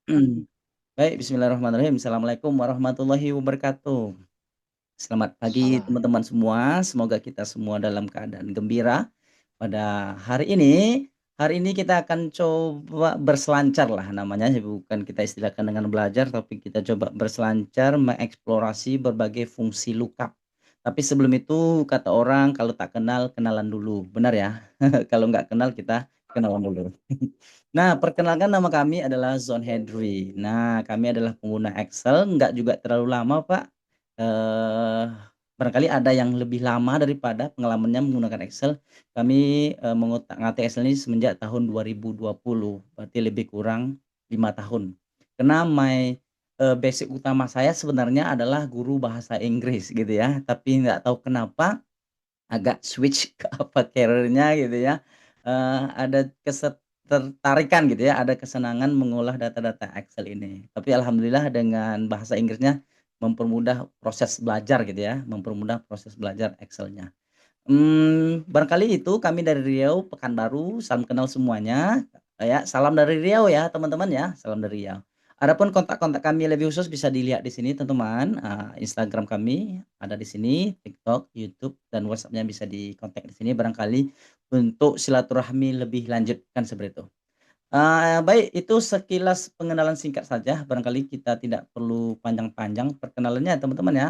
Baik, bismillahirrahmanirrahim. Assalamualaikum warahmatullahi wabarakatuh. Selamat pagi Salah. teman-teman semua, semoga kita semua dalam keadaan gembira pada hari ini. Hari ini kita akan coba berselancar lah namanya, bukan kita istilahkan dengan belajar, tapi kita coba berselancar mengeksplorasi berbagai fungsi lookup. Tapi sebelum itu kata orang kalau tak kenal, kenalan dulu, benar ya? Kalau nggak kenal kita kenalan dulu. Nah, perkenalkan nama kami adalah Zon Hedri. Nah, kami adalah pengguna Excel, nggak juga terlalu lama, Pak. Eee, Barangkali ada yang lebih lama daripada pengalamannya menggunakan Excel. Kami, mengutak-ngatik Excel ini semenjak tahun 2020, berarti lebih kurang 5 tahun. Karena basic utama saya sebenarnya adalah guru bahasa Inggris gitu ya, tapi nggak tahu kenapa agak switch ke apa karirnya gitu ya, ada ketertarikan gitu ya, ada kesenangan mengolah data-data Excel ini. Tapi alhamdulillah dengan bahasa Inggrisnya mempermudah proses belajar gitu ya, mempermudah proses belajar Excel-nya. Barangkali itu kami dari Riau, Pekanbaru, salam kenal semuanya, ya salam dari Riau ya teman-teman ya, salam dari Riau. Adapun kontak-kontak kami lebih khusus bisa dilihat di sini teman-teman, Instagram kami ada di sini, TikTok, YouTube, dan WhatsApp-nya bisa dikontak di sini barangkali untuk silaturahmi lebih lanjut, kan seperti itu. Baik, itu sekilas pengenalan singkat saja, barangkali kita tidak perlu panjang-panjang perkenalannya teman-teman ya.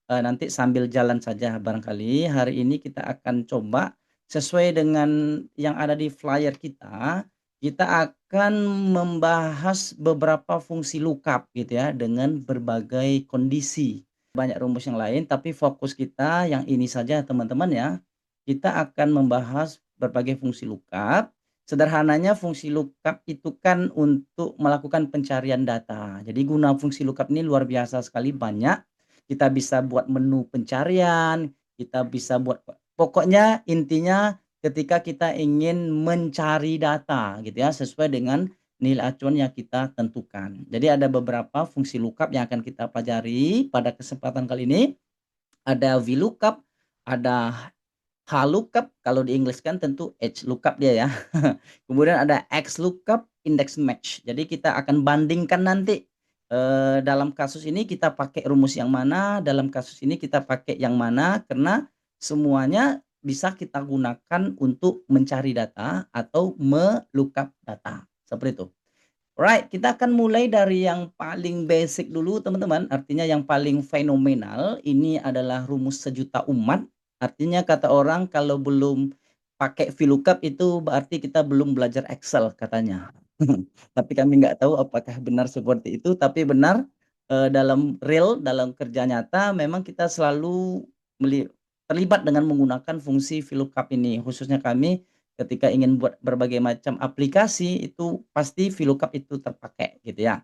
Nanti sambil jalan saja barangkali hari ini kita akan coba sesuai dengan yang ada di flyer kita, kita akan membahas beberapa fungsi lookup gitu ya, dengan berbagai kondisi. Banyak rumus yang lain, tapi fokus kita yang ini saja teman-teman ya. Kita akan membahas berbagai fungsi lookup. Sederhananya fungsi lookup itu kan untuk melakukan pencarian data. Jadi guna fungsi lookup ini luar biasa sekali banyak. Kita bisa buat menu pencarian, kita bisa buat pokoknya intinya ketika kita ingin mencari data gitu ya sesuai dengan nilai acuan yang kita tentukan. Jadi ada beberapa fungsi lookup yang akan kita pelajari pada kesempatan kali ini. Ada VLOOKUP, ada HLOOKUP, kalau di Inggris kan tentu HLOOKUP dia ya. Kemudian ada XLOOKUP, index match. Jadi kita akan bandingkan nanti, dalam kasus ini kita pakai rumus yang mana, dalam kasus ini kita pakai yang mana, karena semuanya bisa kita gunakan untuk mencari data atau me-lookup data, seperti itu. Alright, kita akan mulai dari yang paling basic dulu teman-teman, artinya yang paling fenomenal, ini adalah rumus sejuta umat. Artinya kata orang kalau belum pakai VLOOKUP itu berarti kita belum belajar Excel katanya. Tapi kami nggak tahu apakah benar seperti itu, tapi benar, dalam real, dalam kerja nyata memang kita selalu terlibat dengan menggunakan fungsi VLOOKUP ini, khususnya kami ketika ingin buat berbagai macam aplikasi itu pasti VLOOKUP itu terpakai gitu ya.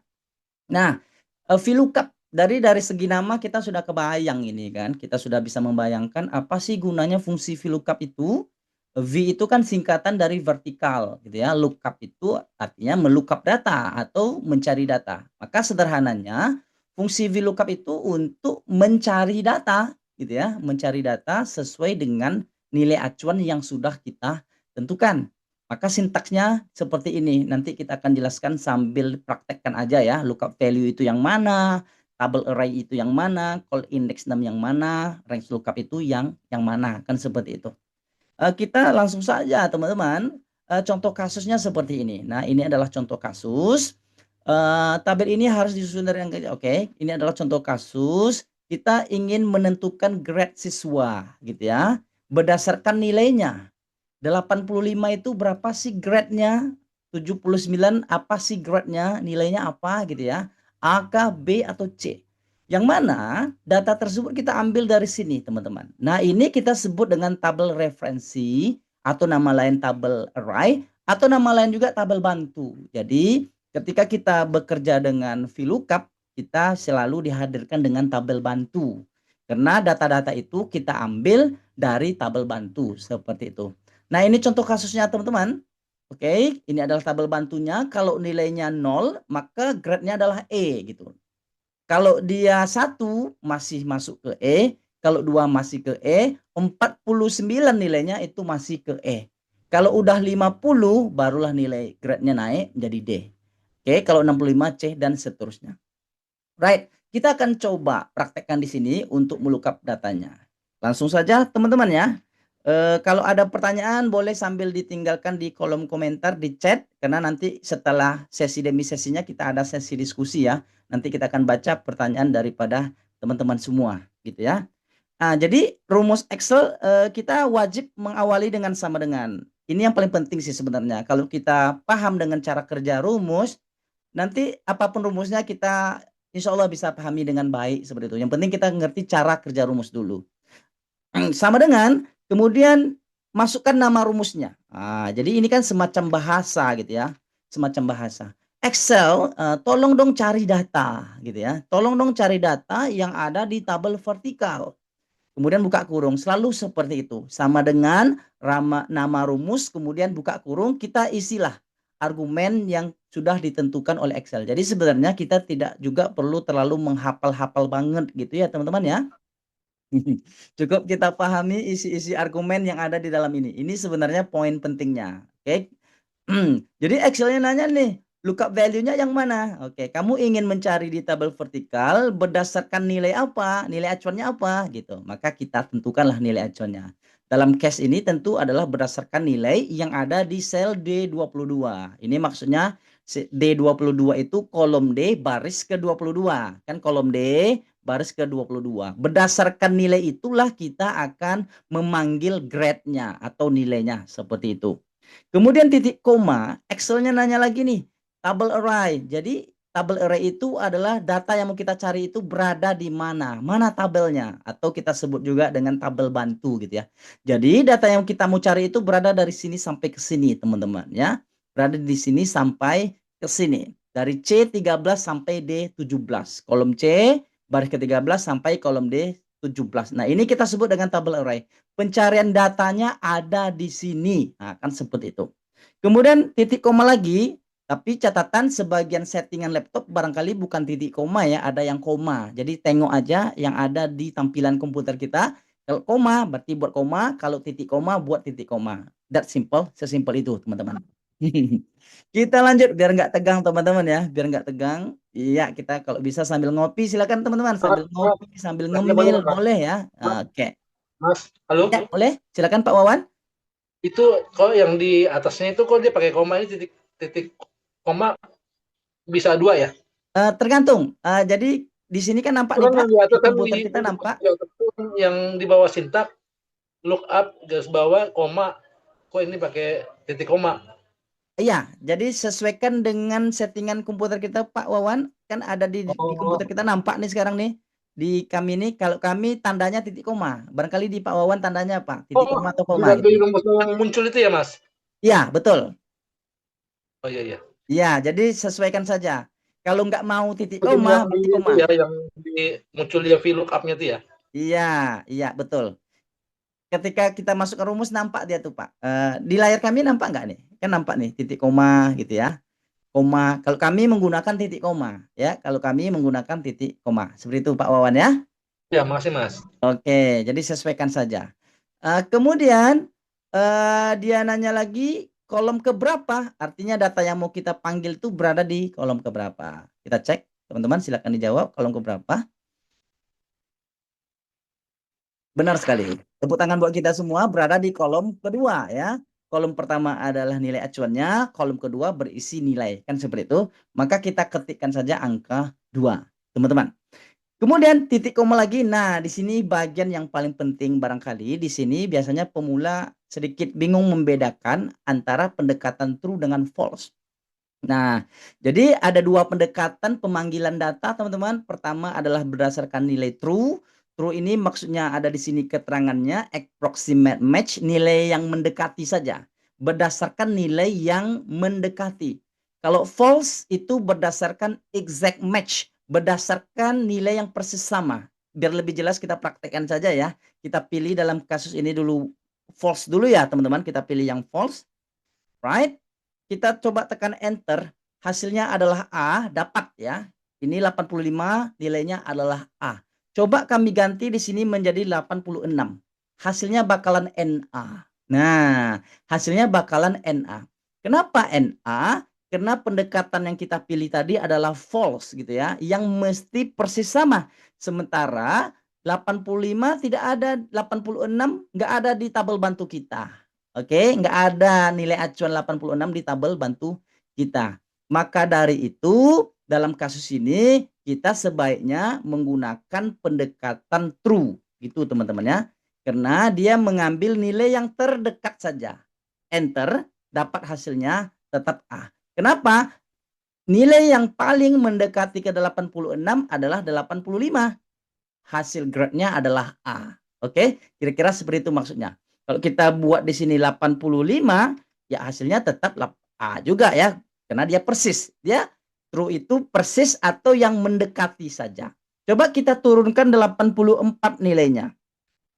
Nah, VLOOKUP dari segi nama kita sudah kebayang ini kan, kita sudah bisa membayangkan apa sih gunanya fungsi VLOOKUP itu. V itu kan singkatan dari vertikal gitu ya, lookup itu artinya melookup data atau mencari data. Maka sederhananya fungsi VLOOKUP itu untuk mencari data gitu ya, mencari data sesuai dengan nilai acuan yang sudah kita tentukan. Maka sintaksnya seperti ini, nanti kita akan jelaskan sambil praktekkan aja ya, lookup value itu yang mana, tabel array itu yang mana, call index 6 yang mana, range lookup itu yang mana, kan seperti itu. Kita langsung saja teman-teman, contoh kasusnya seperti ini. Nah, ini adalah contoh kasus, tabel ini harus disusun dari yang oke, ini adalah contoh kasus, kita ingin menentukan grade siswa gitu ya, berdasarkan nilainya. 85 itu berapa sih grade-nya? 79 apa sih grade-nya? Nilainya apa gitu ya? A kah, B atau C? Yang mana data tersebut kita ambil dari sini teman-teman. Nah ini kita sebut dengan tabel referensi atau nama lain tabel array atau nama lain juga tabel bantu. Jadi ketika kita bekerja dengan VLOOKUP kita selalu dihadirkan dengan tabel bantu. Karena data-data itu kita ambil dari tabel bantu seperti itu. Nah, ini contoh kasusnya teman-teman. Oke, ini adalah tabel bantunya. Kalau nilainya 0, maka grade-nya adalah E gitu. Kalau dia 1 masih masuk ke E, kalau 2 masih ke E, 49 nilainya itu masih ke E. Kalau udah 50 barulah nilai grade-nya naik menjadi D. Oke, kalau 65 C dan seterusnya. Right, kita akan coba praktekkan di sini untuk melookup datanya. Langsung saja teman-teman ya. Kalau ada pertanyaan boleh sambil ditinggalkan di kolom komentar di chat, karena nanti setelah sesi demi sesinya kita ada sesi diskusi ya. Nanti kita akan baca pertanyaan daripada teman-teman semua gitu ya. Nah, jadi rumus Excel kita wajib mengawali dengan sama dengan. Ini yang paling penting sih sebenarnya. Kalau kita paham dengan cara kerja rumus, nanti apapun rumusnya kita insya Allah bisa pahami dengan baik seperti itu. Yang penting kita ngerti cara kerja rumus dulu. Sama dengan kemudian masukkan nama rumusnya. Jadi ini kan semacam bahasa gitu ya, semacam bahasa. Excel, tolong dong cari data gitu ya. Tolong dong cari data yang ada di tabel vertikal. Kemudian buka kurung, selalu seperti itu. Sama dengan nama rumus, kemudian buka kurung, kita isilah argumen yang sudah ditentukan oleh Excel. Jadi sebenarnya kita tidak juga perlu terlalu menghafal-hafal banget gitu ya teman-teman ya. Cukup kita pahami isi-isi argumen yang ada di dalam ini. Ini sebenarnya poin pentingnya. Oke. Jadi Excelnya nanya nih, lookup value-nya yang mana? Oke, kamu ingin mencari di tabel vertikal berdasarkan nilai apa? Nilai acuannya apa? Gitu. Maka kita tentukanlah nilai acuannya. Dalam case ini tentu adalah berdasarkan nilai yang ada di sel D22. Ini maksudnya D22 itu kolom D baris ke-22. Kan kolom D baris ke-22. Berdasarkan nilai itulah kita akan memanggil grade-nya atau nilainya seperti itu. Kemudian titik koma, Excel-nya nanya lagi nih, tabel array. Jadi tabel array itu adalah data yang mau kita cari itu berada di mana? Mana tabelnya? Atau kita sebut juga dengan tabel bantu gitu ya. Jadi data yang kita mau cari itu berada dari sini sampai ke sini, teman-teman ya. Berada di sini sampai ke sini. Dari C13 sampai D17. Kolom C baris ke-13 sampai kolom D17. Nah, ini kita sebut dengan tabel array. Pencarian datanya ada di sini. Nah, kan seperti itu. Kemudian titik koma lagi, tapi catatan sebagian settingan laptop barangkali bukan titik koma ya, ada yang koma. Jadi tengok aja yang ada di tampilan komputer kita. Kalau koma berarti buat koma, kalau titik koma buat titik koma. That simple, sesimpel itu teman-teman. Kita lanjut biar nggak tegang teman-teman ya, biar nggak tegang. Iya, kita kalau bisa sambil ngopi silakan teman-teman, Mas, sambil mas, ngopi, sambil masnya boleh ngemil nggak, Mas? boleh ya. Mas, Oke. Mas, halo? Ya, boleh. Silakan Pak Wawan. Itu kok yang di atasnya itu kok dia pakai koma ini titik titik koma bisa dua ya? Tergantung. Jadi di sini kan nampak Itu nih kan Pak, yang di di atas kan komputer kita nampak. yang di bawah sintak look up garis bawah koma. Kok ini pakai titik koma? Iya, jadi sesuaikan dengan settingan komputer kita Pak Wawan. Kan ada di komputer Oh, kita nampak nih sekarang nih. Di kami ini, kalau kami tandanya titik koma. Barangkali di Pak Wawan tandanya apa? Titik oh, koma atau koma diganti gitu. rumus yang muncul itu ya, Mas? Iya, betul. Oh iya iya. Iya, jadi sesuaikan saja. Kalau nggak mau titik Mungkin koma, yang di berarti itu koma. ya, yang di muncul yang VLOOKUP-nya itu ya. Iya, iya betul. Ketika kita masuk ke rumus nampak dia tuh Pak. Di layar kami nampak nggak nih? Kan nampak nih titik koma gitu ya. Koma. Kalau kami menggunakan titik koma ya. Kalau kami menggunakan titik koma. Seperti itu Pak Wawan ya. Ya, makasih Mas. Oke, jadi sesuaikan saja. Kemudian dia nanya lagi kolom keberapa? Artinya data yang mau kita panggil itu berada di kolom keberapa? Kita cek, teman-teman silakan dijawab kolom keberapa. Benar sekali. Tepuk tangan buat kita semua berada di kolom kedua ya. Kolom pertama adalah nilai acuannya, kolom kedua berisi nilai. Kan seperti itu. Maka kita ketikkan saja angka 2, teman-teman. Kemudian titik koma lagi. Nah, di sini bagian yang paling penting barangkali di sini biasanya pemula sedikit bingung membedakan antara pendekatan true dengan false. Nah, jadi ada dua pendekatan pemanggilan data, teman-teman. Pertama adalah berdasarkan nilai true. True ini maksudnya ada di sini keterangannya approximate match, nilai yang mendekati saja. Berdasarkan nilai yang mendekati. Kalau false itu berdasarkan exact match, berdasarkan nilai yang persis sama. Biar lebih jelas kita praktekkan saja ya. Kita pilih dalam kasus ini dulu false dulu ya, teman-teman. Kita pilih yang false, right? Kita coba tekan enter, hasilnya adalah A, dapat ya. Ini 85, nilainya adalah A. Coba kami ganti di sini menjadi 86. Hasilnya bakalan NA. Nah, hasilnya bakalan NA. Kenapa NA? Karena pendekatan yang kita pilih tadi adalah false gitu ya, yang mesti persis sama. Sementara 85 tidak ada, 86 nggak ada di tabel bantu kita. Oke, nggak ada nilai acuan 86 di tabel bantu kita. Maka dari itu, dalam kasus ini kita sebaiknya menggunakan pendekatan true gitu teman-teman ya. Karena dia mengambil nilai yang terdekat saja. Enter, dapat hasilnya tetap A. Kenapa? Nilai yang paling mendekati ke 86 adalah 85. Hasil grade-nya adalah A. Oke, kira-kira seperti itu maksudnya. Kalau kita buat di sini 85, ya hasilnya tetap A juga ya. Karena dia persis. Dia true itu persis atau yang mendekati saja. Coba kita turunkan 84 nilainya.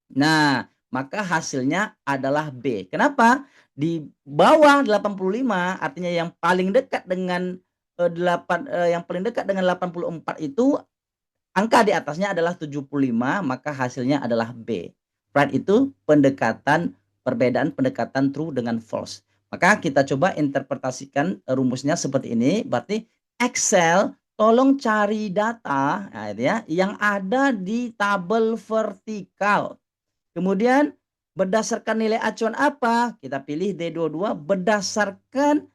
Nah, maka hasilnya adalah B. Kenapa? Di bawah 85 artinya yang paling dekat dengan yang paling dekat dengan 84 itu angka di atasnya adalah 75, maka hasilnya adalah B. Right, itu perbedaan pendekatan true dengan false. Maka kita coba interpretasikan rumusnya seperti ini. Berarti Excel tolong cari data nah itu ya, yang ada di tabel vertikal. Kemudian berdasarkan nilai acuan apa? Kita pilih D22 berdasarkan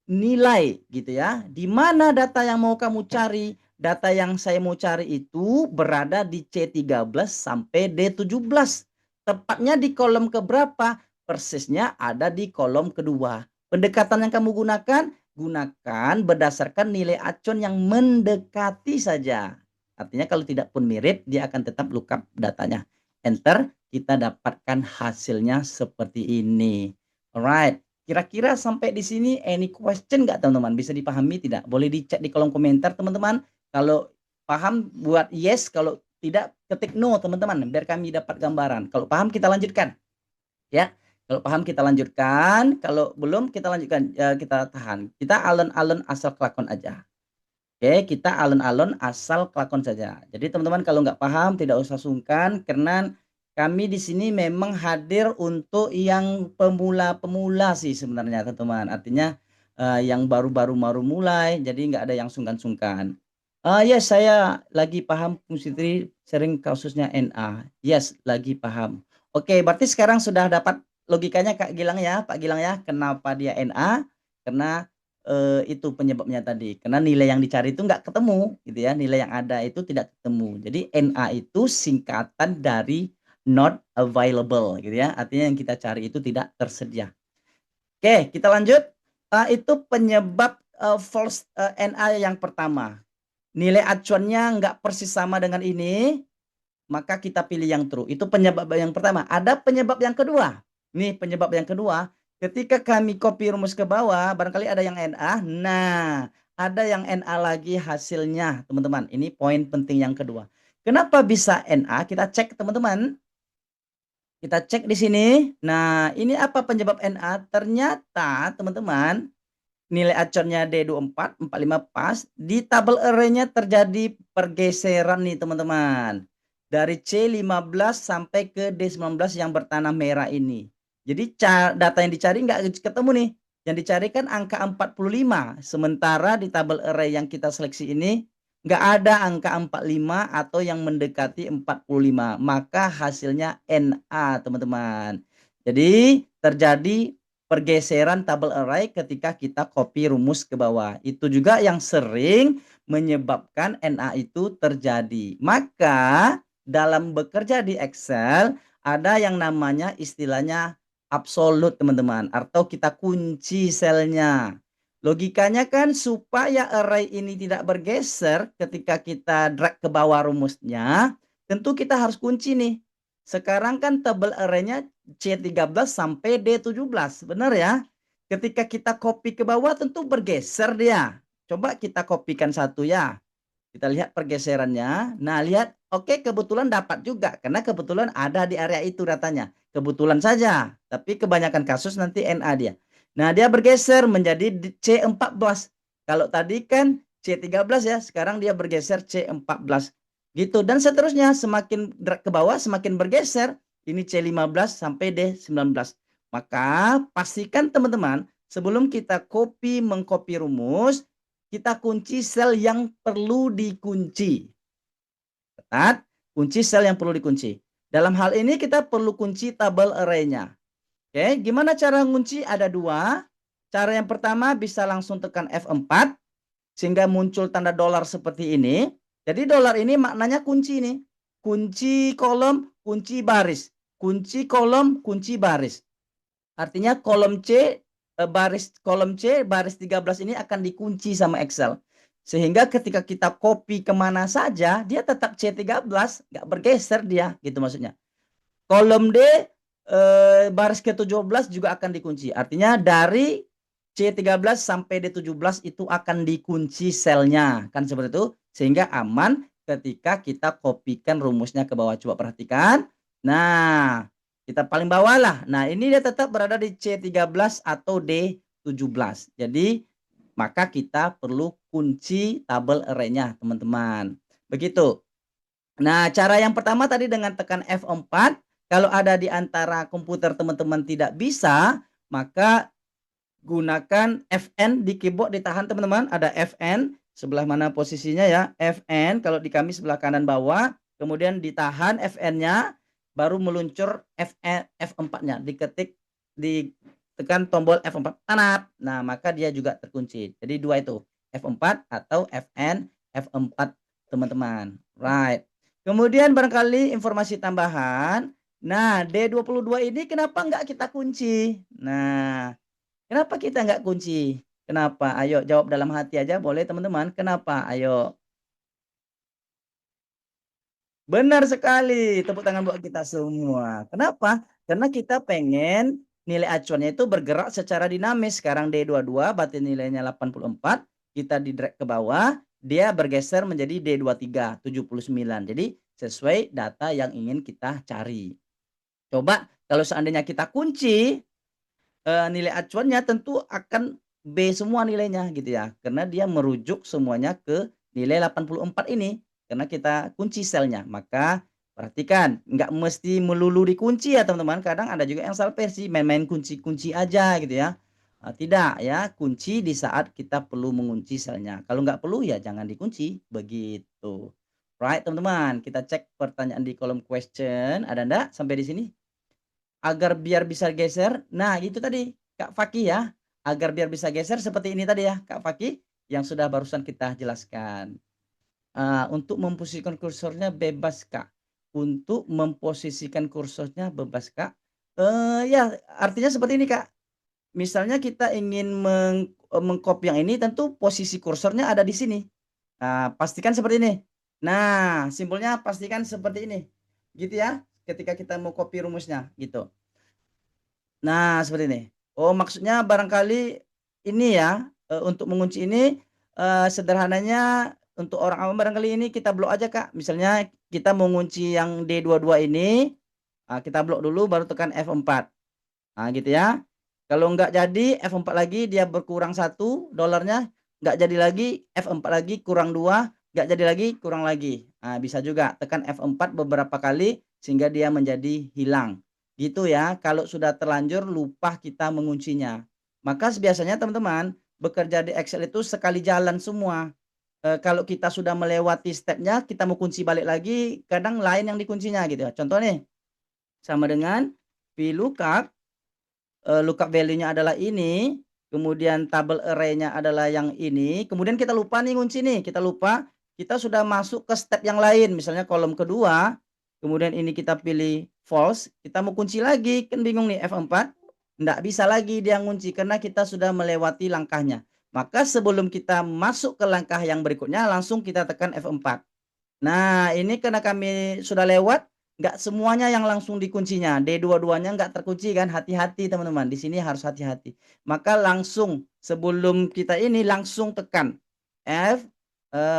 nilai gitu ya. Di mana data yang mau kamu cari? Data yang saya mau cari itu berada di C13 sampai D17. Tepatnya di kolom keberapa? Persisnya ada di kolom kedua. Pendekatan yang kamu gunakan berdasarkan nilai acuan yang mendekati saja. Artinya kalau tidak pun mirip, dia akan tetap lookup datanya. Enter, kita dapatkan hasilnya seperti ini. Alright. Kira-kira sampai di sini any question nggak teman-teman? Bisa dipahami tidak? Boleh dicek di kolom komentar teman-teman. Kalau paham buat yes, kalau tidak ketik no teman-teman, biar kami dapat gambaran. Kalau paham kita lanjutkan. Ya. Kalau paham kita lanjutkan, kalau belum kita lanjutkan, ya kita tahan. Kita alon-alon asal kelakon aja. Oke, kita alon-alon asal kelakon saja. Jadi teman-teman kalau nggak paham tidak usah sungkan karena kami di sini memang hadir untuk yang pemula-pemula sih sebenarnya teman-teman. Artinya yang baru-baru mulai, jadi nggak ada yang sungkan-sungkan. Yes, saya lagi paham fungsi sering kasusnya NA. Yes, lagi paham. Oke, berarti sekarang sudah dapat logikanya Kak Gilang ya, Pak Gilang ya, kenapa dia NA? Karena itu penyebabnya tadi. Karena nilai yang dicari itu nggak ketemu, gitu ya. Nilai yang ada itu tidak ketemu. Jadi NA itu singkatan dari not available, gitu ya. Artinya yang kita cari itu tidak tersedia. Oke, kita lanjut. Itu penyebab false NA yang pertama. Nilai acuannya nggak persis sama dengan ini, maka kita pilih yang true. Itu penyebab yang pertama. Ada penyebab yang kedua. Nih penyebab yang kedua. Ketika kami copy rumus ke bawah, barangkali ada yang NA. Nah, ada yang NA lagi hasilnya, teman-teman. Ini poin penting yang kedua. Kenapa bisa NA? Kita cek, teman-teman. Kita cek di sini. Nah, ini apa penyebab NA? Ternyata, teman-teman, nilai acuannya D24, 45 pas. Di tabel array-nya terjadi pergeseran nih, teman-teman. Dari C15 sampai ke D19 yang bertanah merah ini. Jadi data yang dicari nggak ketemu nih. Yang dicari kan angka 45. Sementara di tabel array yang kita seleksi ini nggak ada angka 45 atau yang mendekati 45. Maka hasilnya NA teman-teman. Jadi terjadi pergeseran tabel array ketika kita copy rumus ke bawah. Itu juga yang sering menyebabkan NA itu terjadi. Maka dalam bekerja di Excel ada yang namanya istilahnya absolute teman-teman, atau kita kunci selnya. Logikanya kan supaya array ini tidak bergeser ketika kita drag ke bawah rumusnya, tentu kita harus kunci nih. Sekarang kan tabel array-nya C13 sampai D17, benar ya? Ketika kita copy ke bawah tentu bergeser dia. Coba kita kopikan satu ya. Kita lihat pergeserannya. Nah, lihat, oke, kebetulan dapat juga karena kebetulan ada di area itu datanya. Kebetulan saja, tapi kebanyakan kasus nanti NA dia. Nah, dia bergeser menjadi C14. Kalau tadi kan C13 ya, sekarang dia bergeser C14. Gitu, dan seterusnya semakin ke bawah semakin bergeser. Ini C15 sampai D19. Maka pastikan teman-teman sebelum kita mengcopy rumus, kita kunci sel yang perlu dikunci. Ketat, kunci sel yang perlu dikunci. Dalam hal ini kita perlu kunci tabel array-nya. Oke, gimana cara ngunci? Ada dua. Cara yang pertama bisa langsung tekan F4 sehingga muncul tanda dolar seperti ini. Jadi dolar ini maknanya kunci nih. Kunci kolom, kunci baris. Kunci kolom, kunci baris. Artinya kolom C baris 13 ini akan dikunci sama Excel. Sehingga ketika kita copy kemana saja, dia tetap C13, nggak bergeser dia, gitu maksudnya. Kolom D baris ke-17 juga akan dikunci. Artinya dari C13 sampai D17 itu akan dikunci selnya. Kan seperti itu. Sehingga aman ketika kita kopikan rumusnya ke bawah. Coba perhatikan. Nah, kita paling bawah lah. Nah, ini dia tetap berada di C13 atau D17. Jadi, maka kita perlu kunci tabel array-nya, teman-teman. Begitu. Nah, cara yang pertama tadi dengan tekan F4, kalau ada di antara komputer teman-teman tidak bisa, maka gunakan Fn di keyboard, ditahan teman-teman, ada Fn, sebelah mana posisinya ya, Fn, kalau di kami sebelah kanan bawah, kemudian ditahan Fn-nya, baru meluncur F4-nya, diketik, ditekan tombol F4, tanap, nah maka dia juga terkunci. Jadi dua itu, F4 atau Fn, F4 teman-teman, right. Kemudian barangkali informasi tambahan, nah D22 ini kenapa nggak kita kunci? Nah, kenapa kita nggak kunci? Kenapa? Ayo jawab dalam hati aja boleh teman-teman. Kenapa? Ayo. Benar sekali. Tepuk tangan buat kita semua. Kenapa? Karena kita pengen nilai acuannya itu bergerak secara dinamis. Sekarang D22 berarti nilainya 84. Kita di drag ke bawah. Dia bergeser menjadi D23 79. Jadi sesuai data yang ingin kita cari. Coba kalau seandainya kita kunci nilai acuannya tentu akan B semua nilainya gitu ya. Karena dia merujuk semuanya ke nilai 84 ini. Karena kita kunci selnya. Maka perhatikan, nggak mesti melulu dikunci ya teman-teman. Kadang ada juga yang salah versi, main-main kunci-kunci aja gitu ya. Tidak ya, kunci di saat kita perlu mengunci selnya. Kalau nggak perlu ya jangan dikunci, begitu. Right teman-teman, kita cek pertanyaan di kolom question. Ada enggak sampai di sini? Agar biar bisa geser, nah itu tadi Kak Faki ya, agar biar bisa geser seperti ini tadi ya Kak Faki, yang sudah barusan kita jelaskan. Untuk memposisikan kursornya bebas Kak, untuk memposisikan kursornya bebas Kak, ya artinya seperti ini Kak, misalnya kita ingin meng-copy yang ini tentu posisi kursornya ada di sini. Pastikan seperti ini. Nah, simpelnya pastikan seperti ini, gitu ya, ketika kita mau copy rumusnya, gitu. Nah, seperti ini. Oh, maksudnya barangkali ini ya, untuk mengunci ini, sederhananya untuk orang awam barangkali ini kita blok aja, Kak. Misalnya kita mau ngunci yang D22 ini, kita blok dulu baru tekan F4. Nah, gitu ya. Kalau nggak jadi F4 lagi dia berkurang 1 dolarnya, nggak jadi lagi F4 lagi kurang 2, nggak jadi lagi kurang lagi. Nah, bisa juga tekan F4 beberapa kali sehingga dia menjadi hilang. Gitu ya, kalau sudah terlanjur lupa kita menguncinya. Maka biasanya teman-teman bekerja di Excel itu sekali jalan semua. Kalau kita sudah melewati stepnya, kita mau kunci balik lagi, kadang lain yang dikuncinya gitu ya. Contoh nih, sama dengan VLOOKUP, lookup value-nya adalah ini, kemudian tabel array-nya adalah yang ini, kemudian kita lupa nih ngunci nih, kita lupa, kita sudah masuk ke step yang lain, misalnya kolom kedua, kemudian ini kita pilih false, kita mau kunci lagi, kan bingung nih F4, nggak bisa lagi dia ngunci karena kita sudah melewati langkahnya. Maka sebelum kita masuk ke langkah yang berikutnya, langsung kita tekan F4. Nah, ini karena kami sudah lewat, nggak semuanya yang langsung dikuncinya, D22-nya nggak terkunci kan, hati-hati teman-teman, di sini harus hati-hati. Maka langsung sebelum kita ini langsung tekan F,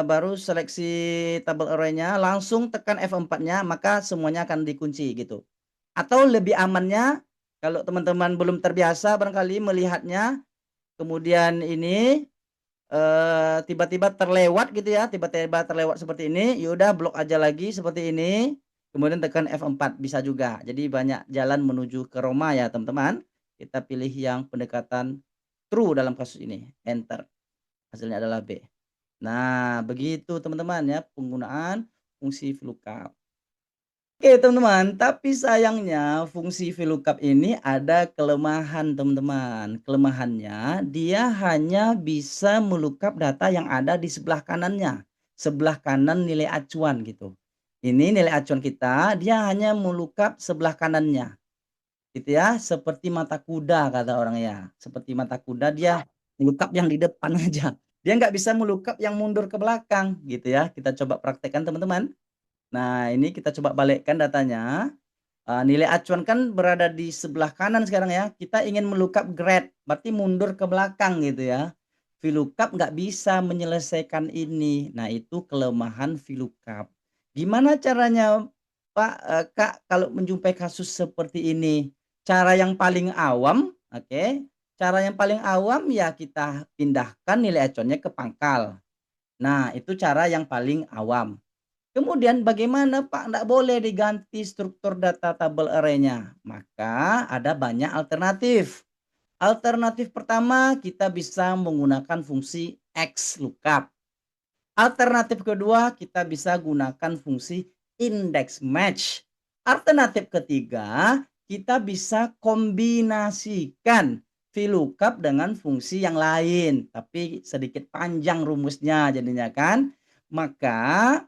baru seleksi tabel array-nya, langsung tekan F4-nya, maka semuanya akan dikunci gitu. Atau lebih amannya, kalau teman-teman belum terbiasa barangkali melihatnya, kemudian ini tiba-tiba terlewat gitu ya, tiba-tiba terlewat seperti ini, yaudah blok aja lagi seperti ini, kemudian tekan F4 bisa juga. Jadi banyak jalan menuju ke Roma ya teman-teman. Kita pilih yang pendekatan true dalam kasus ini, enter, hasilnya adalah B. Nah, begitu teman-teman ya penggunaan fungsi VLOOKUP. Oke teman-teman, tapi sayangnya fungsi VLOOKUP ini ada kelemahan teman-teman. Kelemahannya dia hanya bisa melookup data yang ada di sebelah kanannya, sebelah kanan nilai acuan gitu. Ini nilai acuan kita, dia hanya melookup sebelah kanannya, gitu ya, seperti mata kuda kata orang ya. Seperti mata kuda dia melookup yang di depan aja. Dia nggak bisa melookup yang mundur ke belakang gitu ya. Kita coba praktekkan teman-teman. Nah, ini kita coba balikkan datanya. Nilai acuan kan berada di sebelah kanan sekarang ya. Kita ingin melookup grade, berarti mundur ke belakang gitu ya. VLOOKUP nggak bisa menyelesaikan ini. Nah, itu kelemahan VLOOKUP. Gimana caranya, Pak, Kak, kalau menjumpai kasus seperti ini? Cara yang paling awam, oke. Cara yang paling awam ya kita pindahkan nilai acuannya ke pangkal. Nah, itu cara yang paling awam. Kemudian bagaimana Pak? Nggak boleh diganti struktur data tabel array-nya. Maka ada banyak alternatif. Alternatif pertama kita bisa menggunakan fungsi XLOOKUP. Alternatif kedua kita bisa gunakan fungsi index match. Alternatif ketiga kita bisa kombinasikan VLOOKUP dengan fungsi yang lain. Tapi sedikit panjang rumusnya jadinya kan. Maka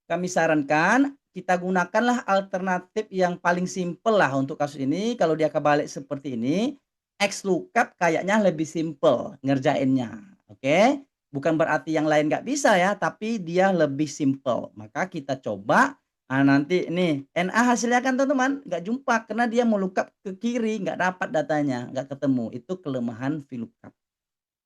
kami sarankan kita gunakanlah alternatif yang paling simpel lah untuk kasus ini. Kalau dia kebalik seperti ini, XLOOKUP kayaknya lebih simpel ngerjainnya. Oke, bukan berarti yang lain nggak bisa ya, tapi dia lebih simpel. Maka kita coba, nanti nih NA hasilnya kan teman-teman nggak jumpa karena dia melookup ke kiri, nggak dapat datanya, nggak ketemu. Itu kelemahan VLOOKUP.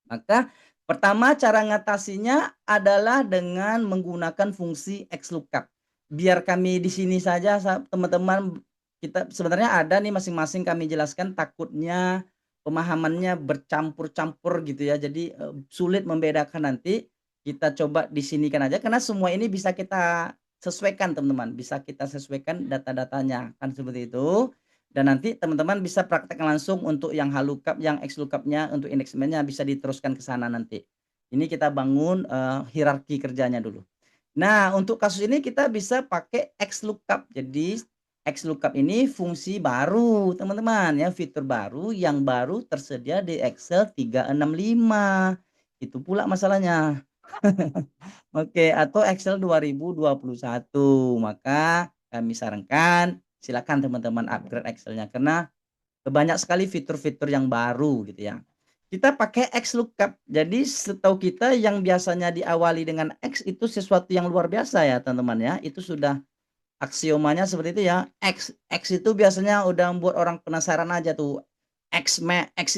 Maka pertama cara ngatasinya adalah dengan menggunakan fungsi XLOOKUP. Biar kami di sini saja teman-teman, kita sebenarnya ada nih masing-masing kami jelaskan, takutnya pemahamannya bercampur-campur gitu ya. Jadi sulit membedakan, nanti kita coba di sinikan aja karena semua ini bisa kita sesuaikan teman-teman, bisa kita sesuaikan data-datanya kan seperti itu. Dan nanti teman-teman bisa praktekkan langsung untuk yang HLOOKUP, yang XLOOKUP-nya, untuk index match-nya bisa diteruskan ke sana nanti. Ini kita bangun hierarki kerjanya dulu. Nah, untuk kasus ini kita bisa pakai XLOOKUP. Jadi XLOOKUP ini fungsi baru teman-teman ya, fitur baru yang baru tersedia di Excel 365. Itu pula masalahnya. Oke, atau Excel 2021. Maka kami sarankan silakan teman-teman upgrade Excel-nya karena banyak sekali fitur-fitur yang baru gitu ya. Kita pakai XLOOKUP. Jadi setahu kita yang biasanya diawali dengan X itu sesuatu yang luar biasa ya teman-teman ya. Itu sudah aksiomanya seperti itu ya. X itu biasanya udah membuat orang penasaran aja tuh. X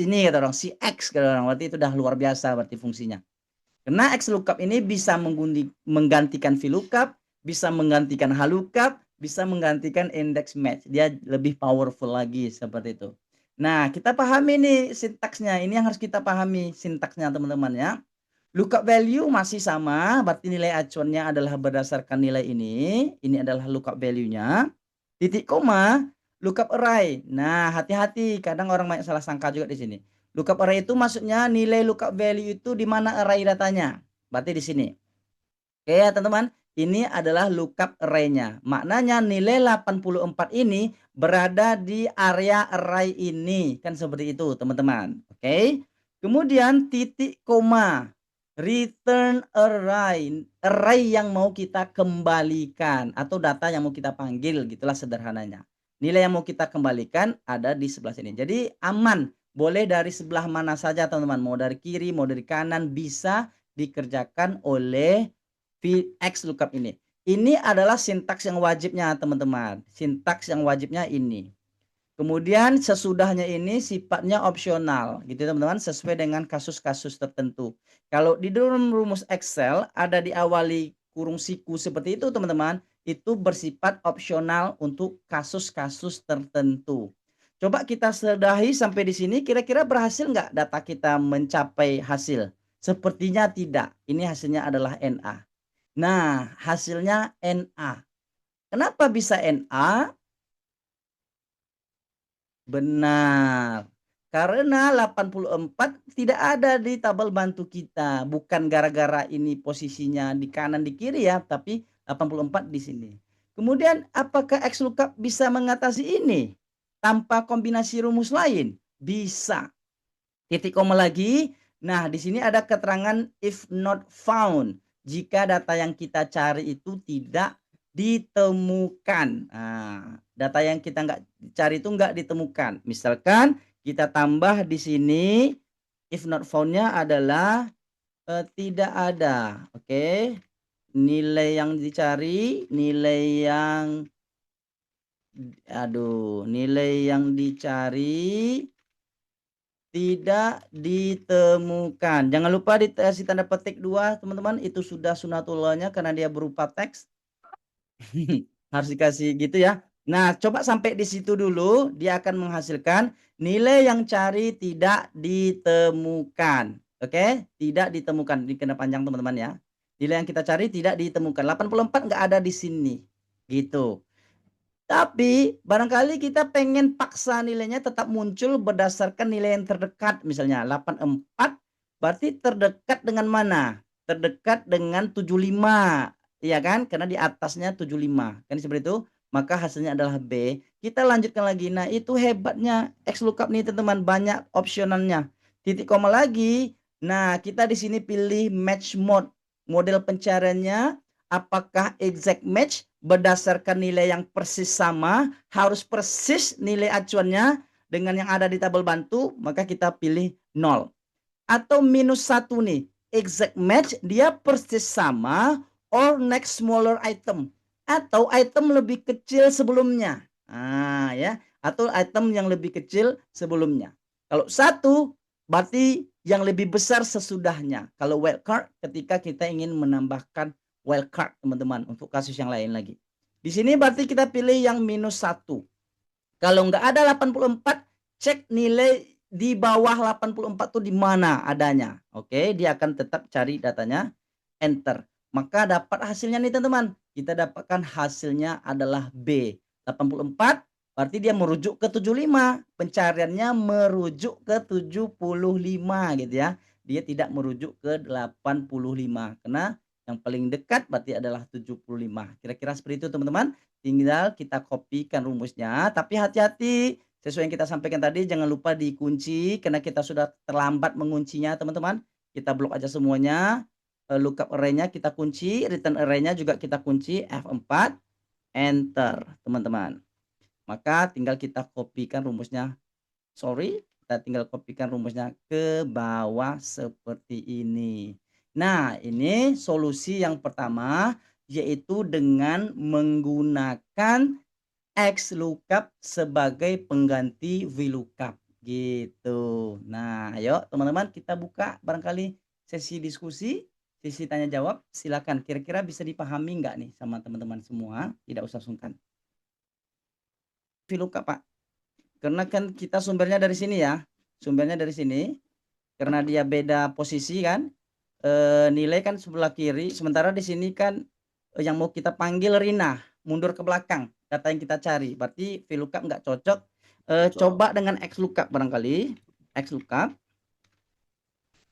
ini kata orang, si X kata orang, berarti itu udah luar biasa berarti fungsinya. Karena XLOOKUP ini bisa menggantikan VLOOKUP, bisa menggantikan HLOOKUP, bisa menggantikan index match. Dia lebih powerful lagi seperti itu. Nah, kita pahami nih sintaksnya. Ini yang harus kita pahami sintaksnya teman-teman ya. Lookup value masih sama, berarti nilai acuannya adalah berdasarkan nilai ini. Ini adalah lookup value-nya. Titik koma, lookup array. Nah, hati-hati, kadang orang banyak salah sangka juga di sini. Lookup array itu maksudnya nilai lookup value itu di mana array datanya. Berarti di sini. Oke ya teman-teman, ini adalah lookup array-nya. Maknanya nilai 84 ini berada di area array ini. Kan seperti itu teman-teman. Oke. Kemudian titik koma. Return array. Array yang mau kita kembalikan. Atau data yang mau kita panggil. Gitulah sederhananya. Nilai yang mau kita kembalikan ada di sebelah sini. Jadi aman. Boleh dari sebelah mana saja teman-teman. Mau dari kiri, mau dari kanan. Bisa dikerjakan oleh XLOOKUP ini. Ini adalah sintaks yang wajibnya teman-teman. Sintaks yang wajibnya ini. Kemudian sesudahnya ini sifatnya opsional gitu teman-teman, sesuai dengan kasus-kasus tertentu. Kalau di dalam rumus Excel ada diawali kurung siku seperti itu teman-teman, itu bersifat opsional untuk kasus-kasus tertentu. Coba kita sudahi sampai di sini, kira-kira berhasil nggak data kita mencapai hasil? Sepertinya tidak. Ini hasilnya adalah NA. Nah, hasilnya NA. Kenapa bisa NA? Benar. Karena 84 tidak ada di tabel bantu kita, bukan gara-gara ini posisinya di kanan di kiri ya, tapi 84 di sini. Kemudian apakah XLOOKUP bisa mengatasi ini tanpa kombinasi rumus lain? Bisa. Titik koma lagi. Nah, di sini ada keterangan if not found. Jika data yang kita cari itu tidak ditemukan. Nah, data yang kita nggak cari itu nggak ditemukan. Misalkan kita tambah di sini if not found-nya adalah tidak ada. Oke. Nilai yang dicari, nilai yang dicari tidak ditemukan. Jangan lupa dikasih tanda petik 2 teman-teman, itu sudah sunatullahnya karena dia berupa teks. Harus dikasih gitu ya. Nah, coba sampai di situ dulu, dia akan menghasilkan nilai yang cari tidak ditemukan. Oke, tidak ditemukan, dikena panjang teman-teman ya. Nilai yang kita cari tidak ditemukan. 84 nggak ada di sini. Gitu. Tapi barangkali kita pengen paksa nilainya tetap muncul berdasarkan nilai yang terdekat, misalnya 84 berarti terdekat dengan mana? Terdekat dengan 75, iya kan? Karena di atasnya 75, kan seperti itu? Maka hasilnya adalah B. Kita lanjutkan lagi. Nah, itu hebatnya XLOOKUP nih teman-teman, banyak opsionalnya. Titik koma lagi. Nah, kita di sini pilih match mode. Model pencariannya apakah exact match berdasarkan nilai yang persis sama, harus persis nilai acuannya dengan yang ada di tabel bantu, maka kita pilih 0. Atau -1 nih, exact match dia persis sama or next smaller item, atau item lebih kecil sebelumnya. Nah, ya, atau item yang lebih kecil sebelumnya. Kalau 1 berarti yang lebih besar sesudahnya. Kalau wildcard ketika kita ingin menambahkan wildcard teman-teman untuk kasus yang lain lagi. Di sini berarti kita pilih yang -1. Kalau nggak ada 84, cek nilai di bawah 84 itu di mana adanya. Oke, dia akan tetap cari datanya, enter. Maka dapat hasilnya nih teman-teman. Kita dapatkan hasilnya adalah B. 84 berarti dia merujuk ke 75. Pencariannya merujuk ke 75 gitu ya. Dia tidak merujuk ke 85 karena yang paling dekat berarti adalah 75. Kira-kira seperti itu teman-teman. Tinggal kita kopikan rumusnya, tapi hati-hati sesuai yang kita sampaikan tadi jangan lupa dikunci karena kita sudah terlambat menguncinya teman-teman. Kita blok aja semuanya, lookup array-nya kita kunci, return array-nya juga kita kunci, F4, enter teman-teman. Maka tinggal kita kopikan rumusnya, kita tinggal kopikan rumusnya ke bawah seperti ini. Nah, ini solusi yang pertama, yaitu dengan menggunakan XLOOKUP sebagai pengganti VLOOKUP gitu. Nah, ayo teman-teman kita buka barangkali sesi diskusi, sesi tanya jawab. Silakan, kira-kira bisa dipahami nggak nih sama teman-teman semua? Tidak usah sungkan. VLOOKUP Pak, karena kan kita sumbernya dari sini ya, sumbernya dari sini. Karena dia beda posisi kan, nilai kan sebelah kiri, sementara di sini kan yang mau kita panggil Rina, mundur ke belakang data yang kita cari, berarti VLOOKUP nggak cocok. Coba dengan XLOOKUP barangkali, XLOOKUP.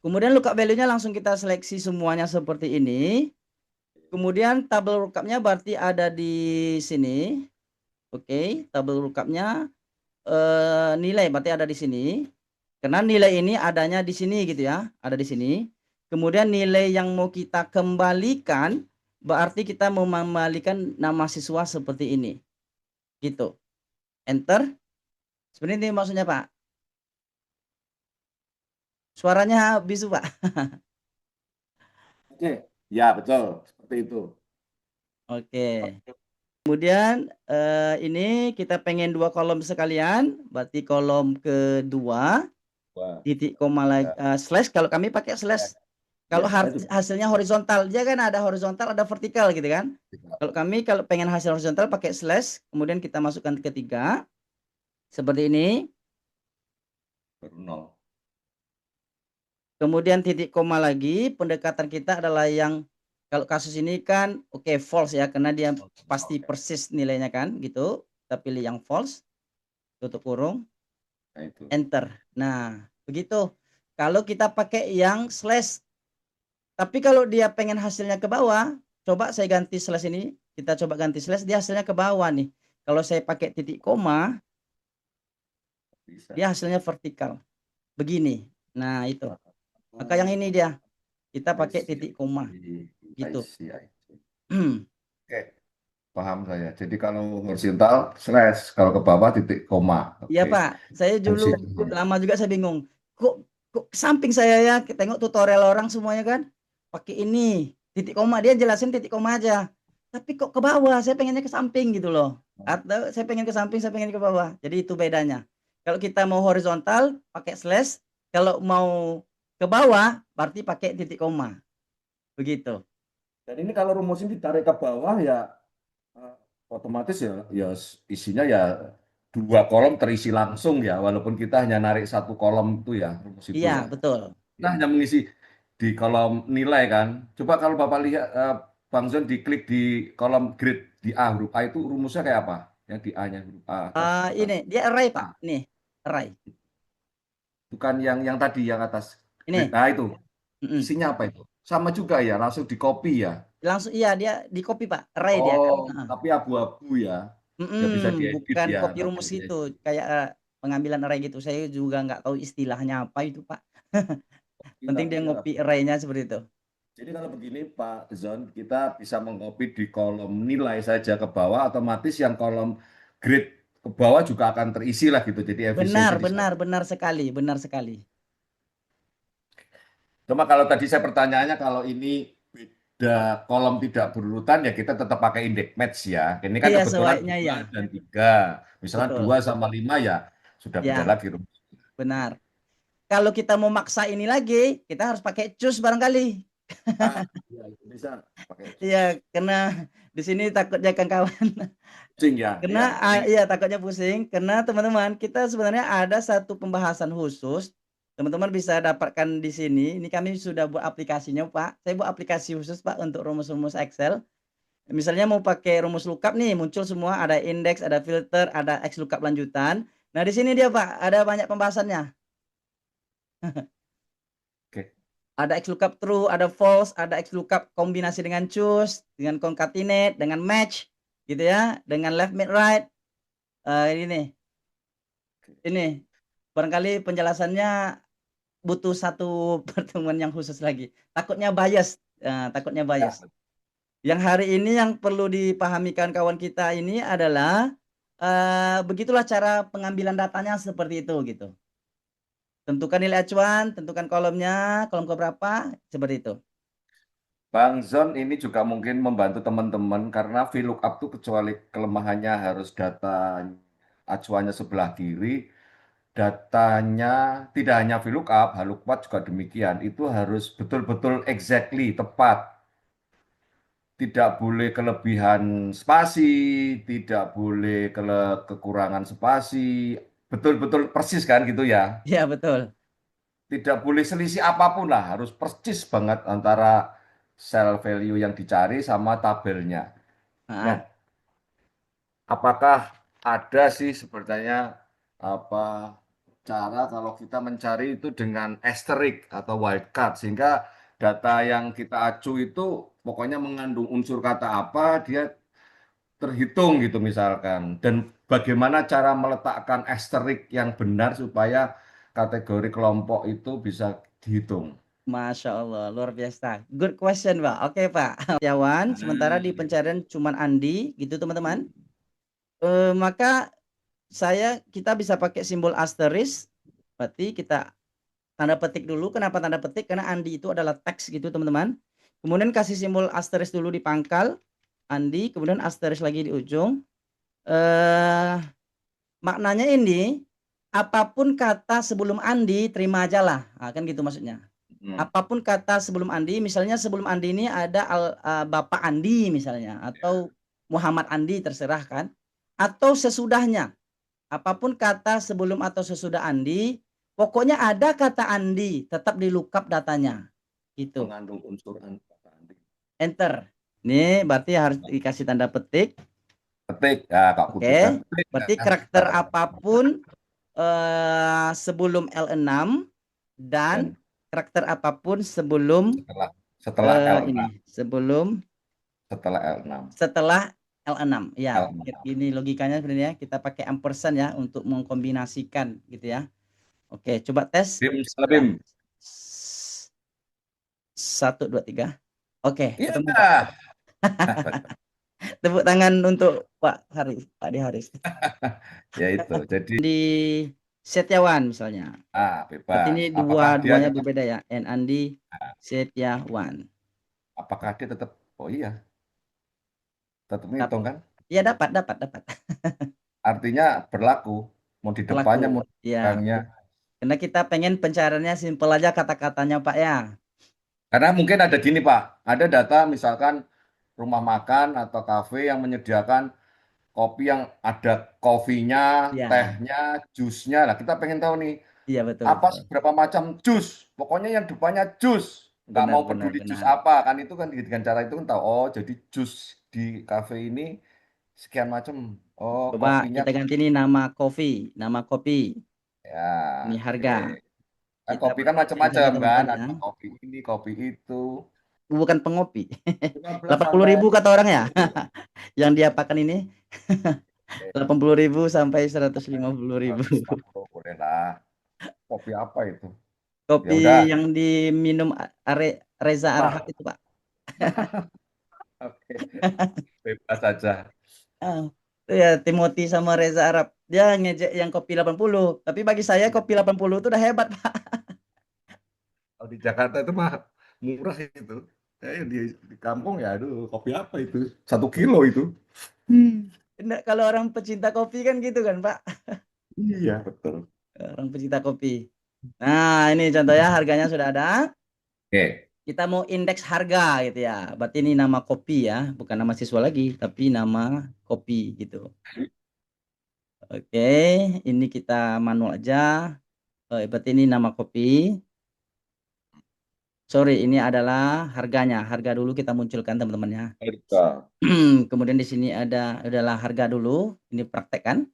Kemudian lookup value-nya langsung kita seleksi semuanya seperti ini. Kemudian tabel lookup-nya berarti ada di sini. Oke, tabel lookup-nya nilai berarti ada di sini. Karena nilai ini adanya di sini gitu ya, ada di sini. Kemudian nilai yang mau kita kembalikan berarti kita mau mengembalikan nama siswa seperti ini. Gitu. Enter. Seperti ini maksudnya, Pak. Suaranya bisu, Pak. Oke, ya betul seperti itu. Oke. Kemudian ini kita pengen 2 kolom sekalian, berarti kolom kedua titik koma lagi slash, kalau kami pakai slash. Kalau hasilnya horizontal, dia kan ada horizontal, ada vertikal gitu kan. Kalau kami kalau pengen hasil horizontal pakai slash, kemudian kita masukkan ketiga seperti ini. Kemudian titik koma lagi, pendekatan kita adalah yang kalau kasus ini kan oke, false ya, karena dia pasti persis nilainya kan gitu. Kita pilih yang false, tutup kurung. Nah, itu. enter. Nah, begitu. Kalau kita pakai yang slash, tapi kalau dia pengen hasilnya ke bawah, coba saya ganti slash ini, kita coba ganti slash, dia hasilnya ke bawah nih. Kalau saya pakai titik koma, Bisa. dia hasilnya vertikal. Begini. Nah, itu. Maka yang ini Oh, dia, kita I pakai see, titik I koma. see, I Gitu. see, I see. Oke, paham saya. Jadi kalau horizontal slash, kalau ke bawah titik koma. Iya Oke. Pak, saya I see. dulu lama juga saya bingung. Kok ke samping saya ya, tengok tutorial orang semuanya kan, pakai ini titik koma, dia jelasin titik koma aja. Tapi kok ke bawah, saya pengennya ke samping gitu loh. Atau saya pengen ke samping, saya pengen ke bawah. Jadi itu bedanya. Kalau kita mau horizontal pakai slash, kalau mau ke bawah berarti pakai titik koma. Begitu. Dan ini kalau rumus ini ditarik ke bawah ya eh, otomatis ya isinya ya 2 kolom terisi langsung ya, walaupun kita hanya narik 1 kolom itu ya rumus itu Iya, ya. betul. Kita hanya mengisi di kolom nilai kan. Coba kalau Bapak lihat Bang Zon diklik di kolom grade di A, huruf A itu rumusnya kayak apa? Yang di A-nya huruf A atas Ini dia array Pak. A. Nih, array. Bukan yang tadi yang atas grid. Ini. Nah itu Mm-mm. isinya apa itu? Sama juga ya, langsung di copy ya. Langsung iya dia di copy Pak, array dia kan. Oh, tapi abu-abu ya. Ya bisa diedit Bukan ya, copy kalau rumus gitu, diedit. kayak pengambilan array gitu. Saya juga nggak tahu istilahnya apa itu Pak. Penting Tapi dia ya, ngopi array-nya seperti itu. jadi kalau begini Pak Zon, kita bisa mengcopy di kolom nilai saja ke bawah, otomatis yang kolom grade ke bawah juga akan terisi lah gitu. Jadi Benar, efisiensi di sana. benar, benar sekali, benar sekali. Cuma kalau tadi saya pertanyaannya kalau ini beda kolom tidak berurutan ya kita tetap pakai index match ya. Ini kan Iya, kebetulan sewaiknya 2 ya. dan 3. Misalnya Betul. 2 sama 5 ya sudah beda Ya, lagi rumus. benar. Kalau kita mau maksa ini lagi, kita harus pakai choose barangkali. Ah, ya, itu bisa pakai Iya, karena di sini takutnya kawan-kawan. kucing ya. Karena Ya, ini iya takutnya pusing, karena teman-teman kita sebenarnya ada satu pembahasan khusus. Teman-teman bisa dapatkan di sini. Ini kami sudah buat aplikasinya, Pak. Saya buat aplikasi khusus, Pak, untuk rumus-rumus Excel. Misalnya mau pakai rumus lookup nih, muncul semua, ada indeks, ada filter, ada X lookup lanjutan. Nah, di sini dia, Pak, ada banyak pembahasannya. oke. Ada X lookup true, ada false, ada X lookup kombinasi dengan choose, dengan concatenate, dengan match, gitu ya, dengan left mid right. Ini nih. Ini barangkali penjelasannya butuh satu pertemuan yang khusus lagi. Takutnya bias, takutnya Ya, bias. Yang hari ini yang perlu dipahami kawan-kawan kita ini adalah begitulah cara pengambilan datanya seperti itu gitu. Tentukan nilai acuan, tentukan kolomnya, kolom keberapa, seperti itu. Bang Zon ini juga mungkin membantu teman-teman karena VLOOKUP tuh kecuali kelemahannya harus data acuannya sebelah kiri, datanya tidak hanya VLOOKUP, HLOOKUP juga demikian. Itu harus betul-betul exactly, tepat. Tidak boleh kelebihan spasi, tidak boleh kekurangan spasi. Betul-betul persis kan gitu ya. Iya betul. Tidak boleh selisih apapun lah, harus persis banget antara cell value yang dicari sama tabelnya. Nah, Nah, apakah ada sih sebenarnya apa cara kalau kita mencari itu dengan asterisk atau wildcard sehingga data yang kita acu itu pokoknya mengandung unsur kata apa dia terhitung gitu misalkan. Dan bagaimana cara meletakkan asterisk yang benar supaya kategori kelompok itu bisa dihitung. Masya Allah, luar biasa. Good question, Pak. Oke, Pak. Setiawan, sementara di pencarian cuman Andi, gitu teman-teman. Maka kita bisa pakai simbol asterisk. Berarti kita tanda petik dulu. Kenapa tanda petik? Karena Andi itu adalah teks gitu teman-teman. Kemudian kasih simbol asterisk dulu di pangkal Andi, kemudian asterisk lagi di ujung. Maknanya ini apapun kata sebelum Andi terima aja lah. Kan gitu maksudnya. Apapun kata sebelum Andi, misalnya sebelum Andi ini ada Bapak Andi misalnya, atau Muhammad Andi terserah kan, atau sesudahnya. Apapun kata sebelum atau sesudah Andi, pokoknya ada kata Andi, tetap di lookup datanya. Gitu. Mengandung unsur kata Andi. Enter. Ini berarti harus dikasih tanda petik. Petik, ya Kak Oke. Putih kan. Petik, Berarti ya. karakter apapun sebelum L6 dan Dan karakter apapun sebelum setelah setelah L6, sebelum setelah L6, setelah L6. Ya, L6. ini logikanya sebenarnya kita pakai ampersand ya untuk mengkombinasikan gitu ya. Oke, coba tes. Bim, salah Bismillah. Bim. 1, 2, 3. Oke, Iya. ketemu Pak. Tepuk tangan untuk Pak Haris, Pak Di Haris. Ya itu. Jadi Di Setiawan misalnya. Berarti bebas. ini Apakah dia dua-duanya tetap berbeda ya. Andi Setiawan. apakah dia tetap oh iya, tetap Dap- ngitung kan? Ya dapat, dapat, dapat. Artinya berlaku. Mau di depannya, Berlaku. mau di Ya, belakangnya. karena kita pengen pencariannya simpel aja kata-katanya Pak ya. Karena mungkin ada gini Pak, ada data misalkan rumah makan atau kafe yang menyediakan kopi yang ada kopinya, Ya, tehnya, jusnya. Lah kita pengen tahu nih, iya betul apa betul. berapa macam jus? Pokoknya yang depannya jus. Nggak Benar mau benar peduli jus benar. apa. Kan itu kan dengan cara itu kan tahu. Oh, jadi jus di kafe ini sekian macam. Oh, Coba kopinya. kita ganti ini nama kopi. Ya, Ini oke. harga. Kan Kita kopi kan praktekkan saja macam-macam kan. teman-teman ya. Ada kopi ini, kopi itu. Bukan pengopi. 15 sampai 80.000 kata orang ya. 10. Yang dia pakan ini Oke. 80.000 sampai Sampai 150.000. 150 boleh lah. Kopi apa itu? Ya Kopi udah, yang diminum Reza Arhab Pak. itu Pak. Oke, bebas saja. Ah, itu ya Timothy sama Reza Arab. Dia ngejek yang kopi 80. Tapi bagi saya kopi 80 itu udah hebat Pak. Kalau di Jakarta itu mah murah itu. Di kampung ya, aduh, kopi apa itu? 1 kilo itu. Nah, kalau orang pecinta kopi kan gitu kan Pak. Iya, betul. Orang pecinta kopi. Nah, ini contohnya harganya sudah ada. Oke, Kita mau indeks harga gitu ya. Berarti ini nama kopi ya, bukan nama siswa lagi, tapi nama kopi gitu. Oke, ini kita manual aja. Berarti ini nama kopi. Sorry, ini adalah harganya. Harga dulu kita munculkan teman-teman ya. harga. Kemudian di sini adalah harga dulu. Ini praktekkan.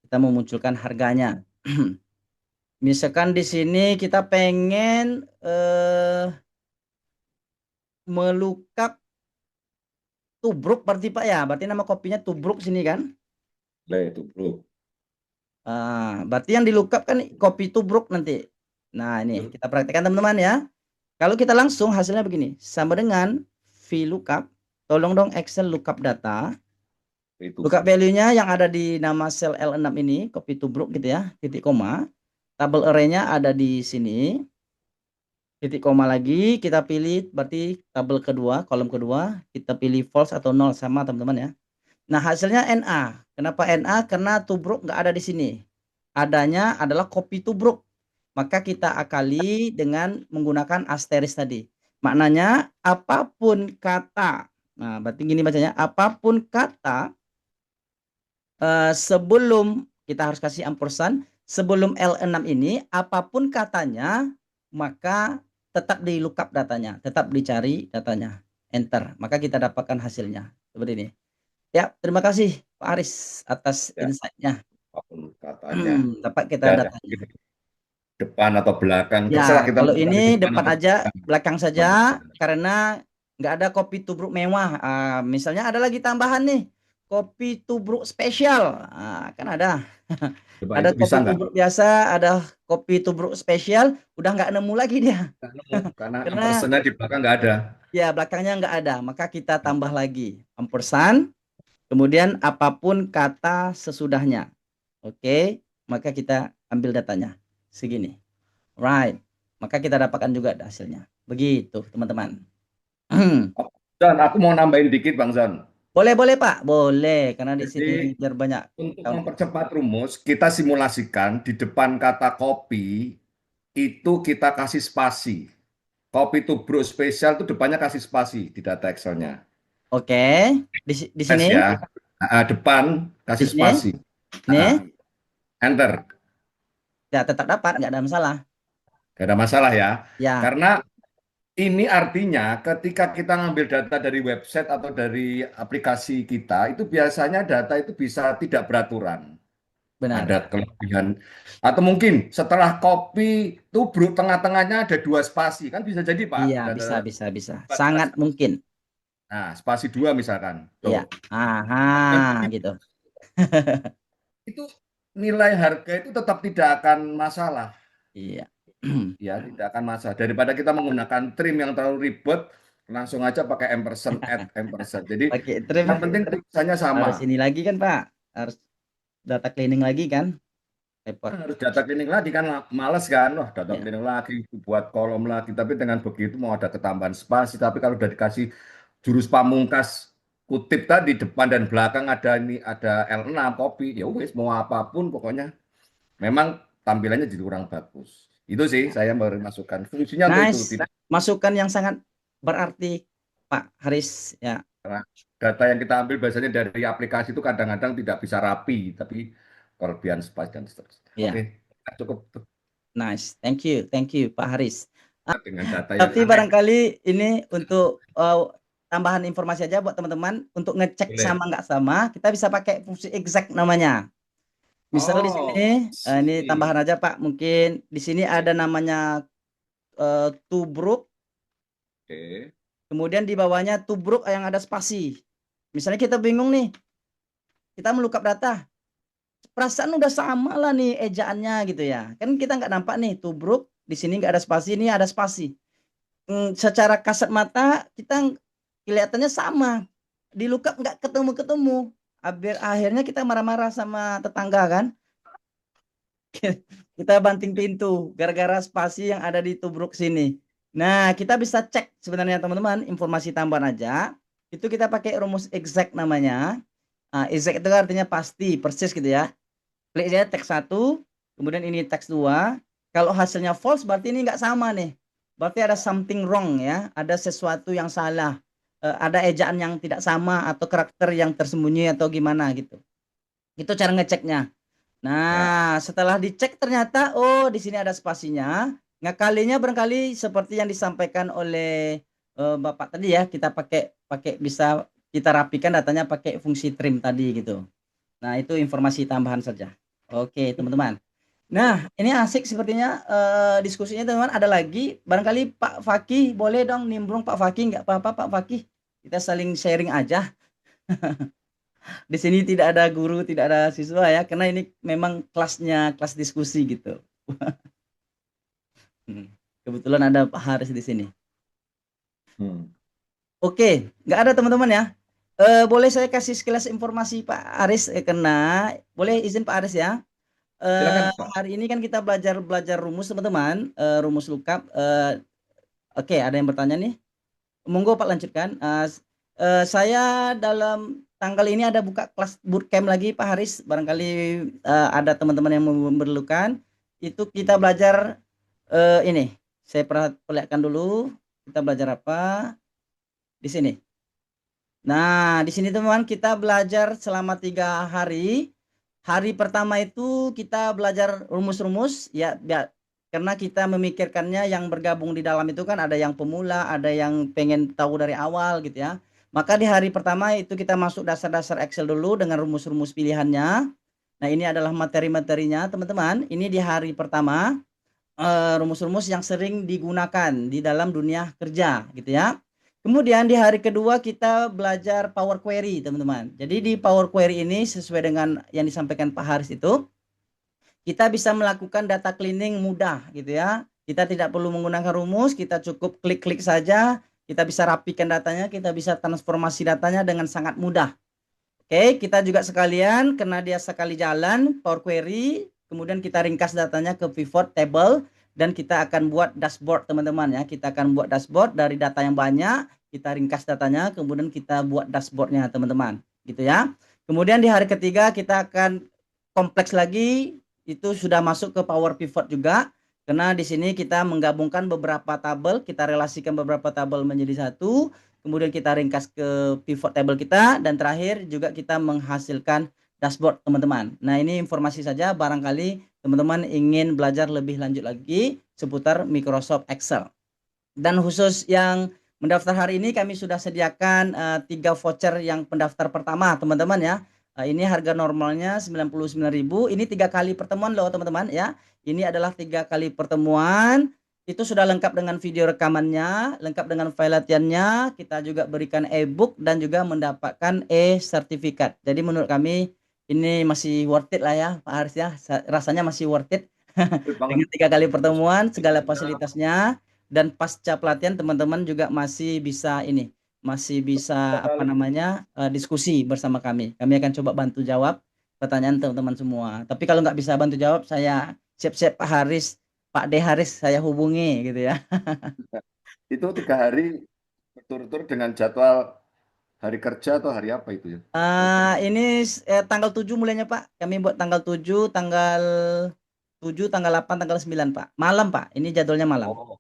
Kita mau munculkan harganya. Misalkan di sini kita pengen melukat tubruk berarti Pak ya. Berarti nama kopinya tubruk sini kan. Lah itu, Bro. Berarti yang dilukap kan kopi tubruk nanti. Nah, ini kita praktekkan teman-teman ya. Kalau kita langsung hasilnya begini. Sama dengan VLOOKUP. Tolong dong Excel lookup data. Itu. Lookup value-nya yang ada di nama sel L6 ini, kopi tubruk gitu ya, titik koma. Tabel array-nya ada di sini. Titik koma lagi, kita pilih berarti tabel kedua, kolom kedua, kita pilih false atau nol sama teman-teman ya. Nah, hasilnya NA. Kenapa NA? Karena tubruk nggak ada di sini. Adanya adalah kopi tubruk. Maka kita akali dengan menggunakan asteris tadi. Maknanya apapun kata. Nah, berarti gini bacanya. Apapun kata sebelum kita harus kasih ampersand. Sebelum L6 ini, apapun katanya, maka tetap di lookup datanya. Tetap dicari datanya. Enter. Maka kita dapatkan hasilnya. Seperti ini. Ya, terima kasih Pak Aris atas Ya, insight-nya. apapun katanya. Dapat kita Ya, ada datanya. depan atau belakang. Terserah Ya, kita kalau mau di ini depan depan atau aja, belakang. belakang saja, karena nggak ada kopi tubruk mewah. Misalnya ada lagi tambahan nih, kopi tubruk spesial. Kan ada. Coba Ada itu bisa kopi nggak? tubruk biasa, ada kopi tubruk spesial, udah nggak nemu lagi dia. Nggak nemu, karena Karena ampersandnya di belakang nggak ada. ya belakangnya nggak ada, maka kita tambah lagi ampersand, kemudian apapun kata sesudahnya. Oke, maka kita ambil datanya segini. Right. Maka kita dapatkan juga hasilnya. Begitu, teman-teman. Dan aku mau nambahin dikit, Bang Zon. Boleh, boleh, Pak. Boleh, karena di sini Jadi, biar banyak untuk tahu. mempercepat rumus, kita simulasikan di depan kata kopi, itu kita kasih spasi. Kopi tubruk spesial itu depannya kasih spasi di data Excel-nya. Oke. Di Tes sini, ya. Depan di kasih sini. spasi. Nih, Enter. ya tetap dapat, nggak ada masalah. Gak ada masalah ya. Ya, Karena ini artinya ketika kita ngambil data dari website atau dari aplikasi kita, itu biasanya data itu bisa tidak beraturan. benar. Ada kelebihan atau mungkin setelah kopi tubruk tengah-tengahnya ada 2 spasi kan bisa jadi Iya, Pak. bisa bisa bisa. Ada Sangat mungkin. nah spasi 2 misalkan Iya. tuh. Aha, Dan gitu. itu nilai harga itu tetap tidak akan masalah. Iya. Ya, tidak akan masalah. Daripada kita menggunakan trim yang terlalu ribet, langsung aja pakai ampersand, add ampersand. Jadi Pakai trim yang penting tulisannya harus sama. ini lagi kan, Pak. Harus data cleaning lagi kan, report. Harus data cleaning lagi kan males kan, wah data Ya. cleaning lagi, buat kolom lagi. Tapi dengan begitu mau ada ketambahan spasi. Tapi kalau udah dikasih jurus pamungkas kutip tadi depan dan belakang ada ini ada L6 kopi, ya wes mau apapun pokoknya memang tampilannya jadi kurang bagus. Itu sih saya baru masukkan. Fungsinya untuk itu Nice. tidak. Masukan yang sangat berarti, Pak Haris. Ya. Karena data yang kita ambil biasanya dari aplikasi itu kadang-kadang tidak bisa rapi, tapi kelebihan spasi dan seterusnya. Ya. Oke, cukup Nice. Thank you. Thank you, Pak Haris. dengan data yang Tapi aneh. barangkali ini untuk tambahan informasi aja buat teman-teman untuk ngecek Boleh. sama nggak sama, kita bisa pakai fungsi exact namanya. Misal di Oh, sini ini sih. tambahan aja Pak, mungkin di sini ada namanya tubruk, Oke. kemudian di bawahnya tubruk yang ada spasi. Misalnya kita bingung nih, kita melukap data, perasaan udah sama lah nih ejaannya gitu ya. Kan kita nggak nampak nih tubruk, di sini nggak ada spasi, ini ada spasi. Secara kasat mata kita kelihatannya sama, di lookup nggak ketemu-ketemu. Akhirnya kita marah-marah sama tetangga kan. Kita banting pintu gara-gara spasi yang ada di tubruk sini. Nah, kita bisa cek sebenarnya teman-teman, informasi tambahan aja. Itu kita pakai rumus exact namanya. Exact itu artinya pasti, persis gitu ya. Klik aja teks 1, kemudian ini teks 2. Kalau hasilnya false berarti ini nggak sama nih. Berarti ada something wrong ya, ada sesuatu yang salah. Ada ejaan yang tidak sama atau karakter yang tersembunyi atau gimana gitu. Itu cara ngeceknya. Ya. Nah, setelah dicek ternyata oh di sini ada spasinya. Ngakalinya barangkali seperti yang disampaikan oleh Bapak tadi ya, kita pakai pakai bisa kita rapikan datanya pakai fungsi trim tadi gitu. Nah, itu informasi tambahan saja. Oke, teman-teman. Nah, ini asik sepertinya diskusinya teman-teman. Ada lagi, barangkali Pak Fakih boleh dong nimbrung Pak Fakih, nggak apa-apa Pak Fakih. Kita saling sharing aja. Di sini tidak ada guru, tidak ada siswa ya, karena ini memang kelasnya kelas diskusi gitu. Kebetulan ada Pak Haris di sini. Oke, nggak ada teman-teman ya. Boleh saya kasih sekilas informasi Pak Haris karena boleh izin Pak Haris ya. Silakan, Pak. Hari ini kan kita belajar rumus teman-teman, rumus lookup. Oke, ada yang bertanya nih. Monggo Pak lanjutkan. Saya dalam tanggal ini ada buka kelas bootcamp lagi Pak Haris. Barangkali ada teman-teman yang memerlukan. Itu kita belajar ini. Saya perlihatkan dulu. Kita belajar apa di sini. Nah, di sini teman-teman kita belajar selama 3 hari. Hari pertama itu kita belajar rumus-rumus ya, karena kita memikirkannya yang bergabung di dalam itu kan ada yang pemula, ada yang pengen tahu dari awal gitu ya. Maka di hari pertama itu kita masuk dasar-dasar Excel dulu dengan rumus-rumus pilihannya. Nah, ini adalah materi-materinya teman-teman. Ini di hari pertama rumus-rumus yang sering digunakan di dalam dunia kerja gitu ya. Kemudian di hari kedua kita belajar Power Query teman-teman. Jadi di Power Query ini sesuai dengan yang disampaikan Pak Haris itu, kita bisa melakukan data cleaning mudah gitu ya. Kita tidak perlu menggunakan rumus, kita cukup klik-klik saja, kita bisa rapikan datanya, kita bisa transformasi datanya dengan sangat mudah. Oke, kita juga sekalian karena dia sekali jalan Power Query, kemudian kita ringkas datanya ke pivot table dan kita akan buat dashboard teman-teman ya. Kita akan buat dashboard dari data yang banyak, kita ringkas datanya, kemudian kita buat dashboardnya teman-teman, gitu ya. Kemudian di hari ketiga kita akan kompleks lagi, itu sudah masuk ke Power Pivot juga. Karena di sini kita menggabungkan beberapa tabel, kita relasikan beberapa tabel menjadi satu, kemudian kita ringkas ke pivot table kita, dan terakhir juga kita menghasilkan dashboard teman-teman. Nah, ini informasi saja, barangkali teman-teman ingin belajar lebih lanjut lagi seputar Microsoft Excel. Dan khusus yang mendaftar hari ini kami sudah sediakan 3 voucher yang pendaftar pertama teman-teman ya. Ini harga normalnya 99.000. Ini 3 kali pertemuan loh teman-teman ya. Ini adalah 3 kali pertemuan. Itu sudah lengkap dengan video rekamannya, lengkap dengan file latihannya. Kita juga berikan e-book dan juga mendapatkan e-sertifikat. Jadi menurut kami ini masih worth it lah ya Pak Haris ya. Rasanya masih worth it Betul banget. dengan 3 kali pertemuan, segala Iya, fasilitasnya, dan pasca pelatihan teman-teman juga masih bisa ini, masih bisa apa sekali. namanya diskusi bersama kami. Kami akan coba bantu jawab pertanyaan teman-teman semua. Tapi kalau nggak bisa bantu jawab, saya siap-siap Pak Haris, Pak D Haris saya hubungi gitu ya. Itu 3 hari berturut-turut dengan jadwal hari kerja atau hari apa itu ya? Ini tanggal 7 mulainya Pak. Kami buat tanggal 7, tanggal 8, tanggal 9 Pak. Malam Pak. Ini jadwalnya malam. Oh,